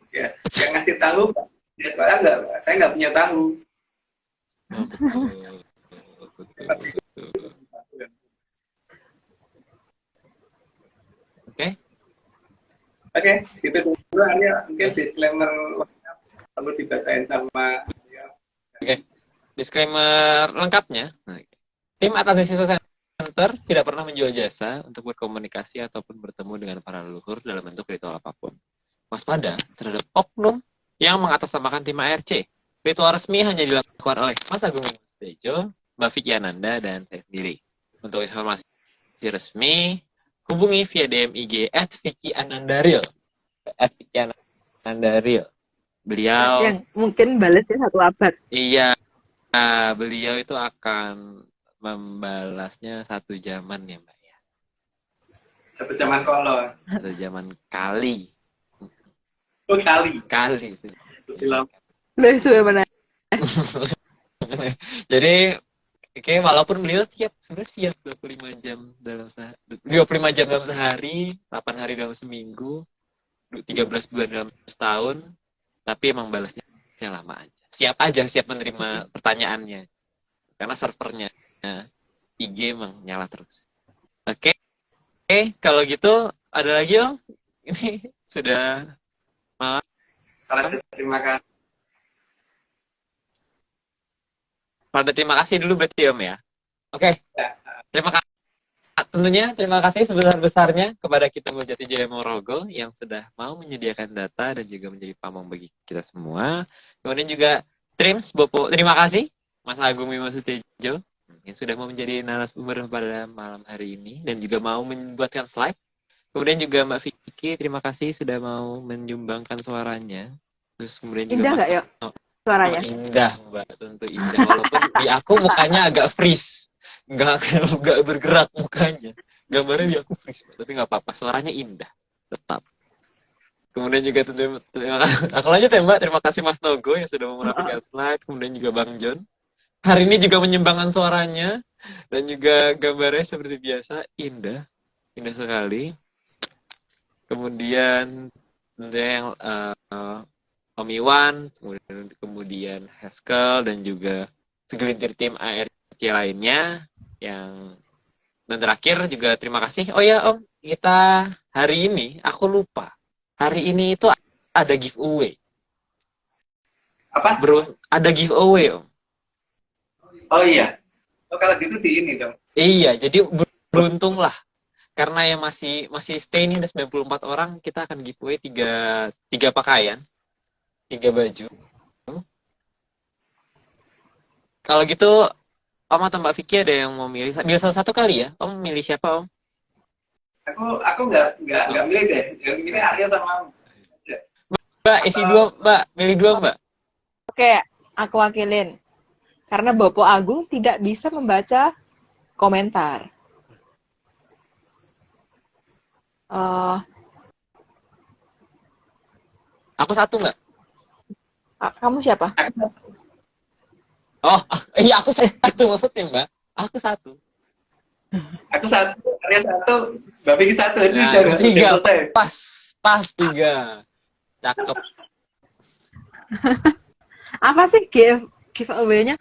Ya, yang ngasih tahu, ya, soalnya saya nggak punya tahu. Oke. Oke, itu dulu Arya. Mungkin disclaimer perlu dibacain sama Oke. Disclaimer lengkapnya. Tim Atlantis Center tidak pernah menjual jasa untuk berkomunikasi ataupun bertemu dengan para leluhur dalam bentuk ritual apapun. Waspada terhadap oknum yang mengatasnamakan tim ARC. Ritual resmi hanya dilakukan oleh Mas Agung Tejo, Mbak Vicky Ananda, dan saya sendiri. Untuk informasi resmi, hubungi via DM IG @VickyAnandaReal. @VickyAnandaReal. Beliau Yang mungkin balasnya 1 abad. iya, beliau itu akan membalasnya 1 zaman ya Mbak ya. 1 zaman kolor. 1 zaman kali. Oh, kali. Itu. Loh, suwe mana? Jadi walaupun beliau sebenarnya siap 25 jam dalam 25 jam dalam sehari, 8 hari dalam seminggu, 13 bulan dalam setahun, tapi emang balasnya lama aja. Siap menerima pertanyaannya. Karena servernya IG emang nyala terus. Oke, kalau gitu ada lagi Om? Ini sudah malam. Terima kasih. Pada terima kasih dulu berarti Om ya. Oke. Terima kasih. Tentunya terima kasih sebesar-besarnya kepada Kitumbu Jati Jaya Morogo yang sudah mau menyediakan data dan juga menjadi pamong bagi kita semua. Kemudian juga Trims Bopo, terima kasih Mas Agung Bima Sutejo yang sudah mau menjadi narasumber pada malam hari ini dan juga mau membuatkan slide. Kemudian juga Mbak Vicky, terima kasih sudah mau menyumbangkan suaranya. Terus kemudian juga Indah nggak ya suaranya? Indah Mbak, tentu indah. Walaupun di aku mukanya agak freeze, nggak bergerak mukanya. Gambarnya di aku freeze, tapi nggak apa-apa. Suaranya indah, tetap. Kemudian juga terima kasih. Aku lanjut ya Mbak. Terima kasih Mas Nogo yang sudah merapikan slide. Kemudian juga Bang John. Hari ini juga menyumbangkan suaranya dan juga gambarnya seperti biasa indah sekali. Kemudian yang Om Iwan, kemudian Haskell dan juga segelintir tim ARC lainnya dan terakhir juga terima kasih. Oh ya Om, kita hari ini aku lupa. Hari ini itu ada giveaway. Apa? Bro, ada giveaway Om. Oh iya. Oh kalau gitu di ini dong. Iya, jadi beruntung lah. Karena yang masih stay ini ada 94 orang, kita akan giveaway 3 pakaian. 3 baju. Kalau gitu, Om atau Mbak Vicky ada yang mau milih? Milih satu kali ya? Om milih siapa Om? Aku nggak milih deh. Yang milih Arya sama Mbak, isi 2 Mbak. Milih 2 Mbak. Oke, aku wakilin. Karena Bapak Agung tidak bisa membaca komentar. Aku 1 Mbak. Kamu siapa? Oh, iya aku 1 maksudnya Mbak. Aku 1. Aku 1, Arya 1, Mbak Vicky 1. Ini Nah, udah 3. selesai. Pas 3. Cakep. Apa sih giveaway-nya?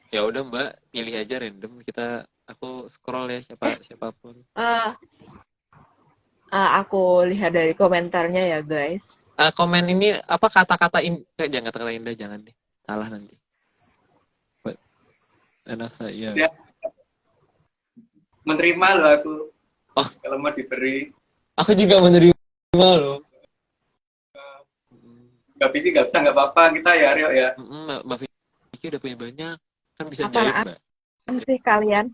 Ya udah Mbak, pilih aja random. Aku scroll ya siapapun. Aku lihat dari komentarnya ya guys. Komen ini apa kata-kata jangan kata-kata indah, jangan deh. Salah nanti. Enak saya. Ya. Menerima loh aku. Oh, kalau mau diberi. Aku juga menerima loh. Mbak Vicky nggak bisa, nggak apa-apa, kita ya Aryo ya. Mbak Vicky udah punya banyak, kan bisa Apaan jahit Mbak. Sih kalian?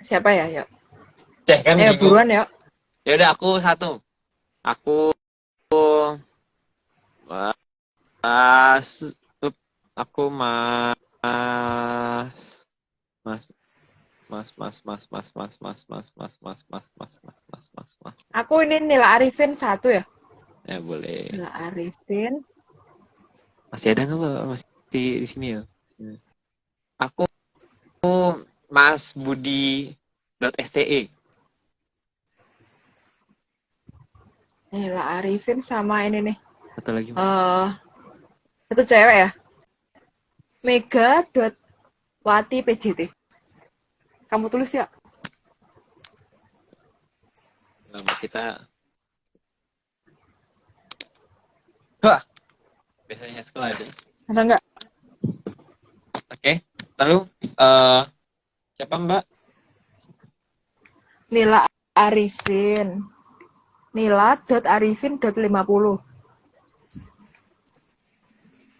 Siapa ya, yuk? Kan buruan ya. Ya udah aku 1. Aku Mas. Aku ini Nila Arifin 1 ya. Ya boleh. Nila Arifin. Masih ada nggak Mbak? Masih di sini ya. Aku Mas Budi.ste. Nila Arifin sama ini nih. Atau lagi Mbak? Itu cewek ya. Mega.Wati PJT. Kamu tulis ya? Nama kita. Wah, biasanya sekolah aja. Ada nggak? Oke, lalu siapa Mbak? Nila Arifin. Nila.arifin.50.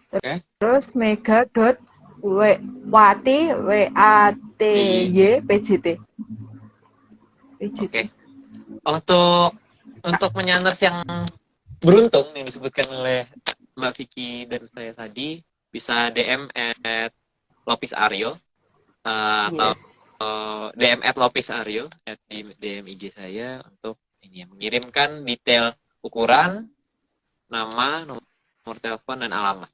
Oke. Terus Mega.Wati WATY PJT. Oke. Untuk menyanders yang beruntung yang disebutkan oleh Mbak Vicky dan saya tadi, bisa DM @Lopis Aryo atau DM @Lopis Aryo di DM IG saya untuk ini ya, mengirimkan detail ukuran, nama, nomor telepon dan alamat.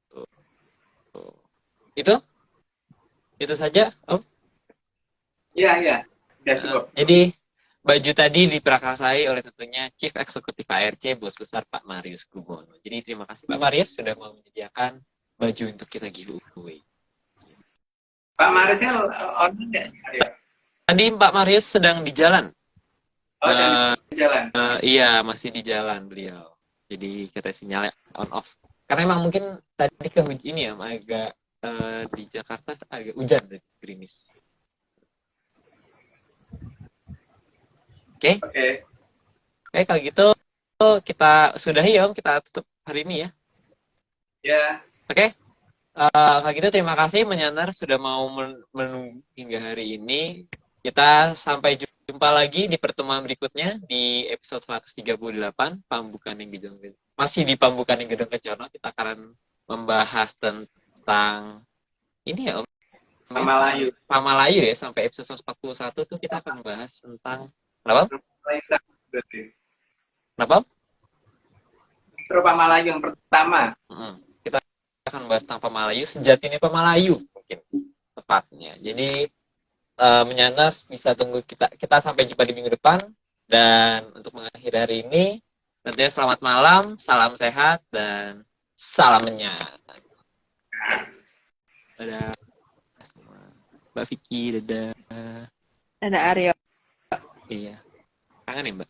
Tuh. Itu saja, Om. Iya. Sudah cukup. Jadi baju tadi diprakarsai oleh tentunya Chief Executive ARC Bos Besar Pak Marius Gubono. Jadi terima kasih Pak Marius sudah mau menyediakan baju untuk kita giveaway. Pak Marisnya online nggak? Tadi Pak Marius sedang di jalan. Oh, di jalan. Iya, masih di jalan beliau. Jadi kita sinyalnya on off. Karena emang mungkin tadi ini ya, agak di Jakarta agak hujan dari gerimis. Oke, kalau gitu kita sudahi ya Om, kita tutup hari ini ya. Ya. Oke. Kalau gitu terima kasih menyandar sudah mau menunggu hingga hari ini. Kita sampai jumpa lagi di pertemuan berikutnya di episode 138 Pambukan yang Gedong. Masih di Pambukan yang Gedong Kencono, kita akan membahas tentang ini ya Om. Pamalayu ya, sampai episode 141 tuh kita akan membahas tentang kenapa? Intro Pamalayu yang pertama. Kita akan membahas tentang Pamalayu, sejatinya Pamalayu mungkin tepatnya. Jadi menyandar bisa tunggu kita sampai jumpa di minggu depan. Dan untuk mengakhiri hari ini tentunya selamat malam, salam sehat dan salam menyan. Dadah Mbak Vicky, dadah Ada Aryo. iya, kangen ya Mbak.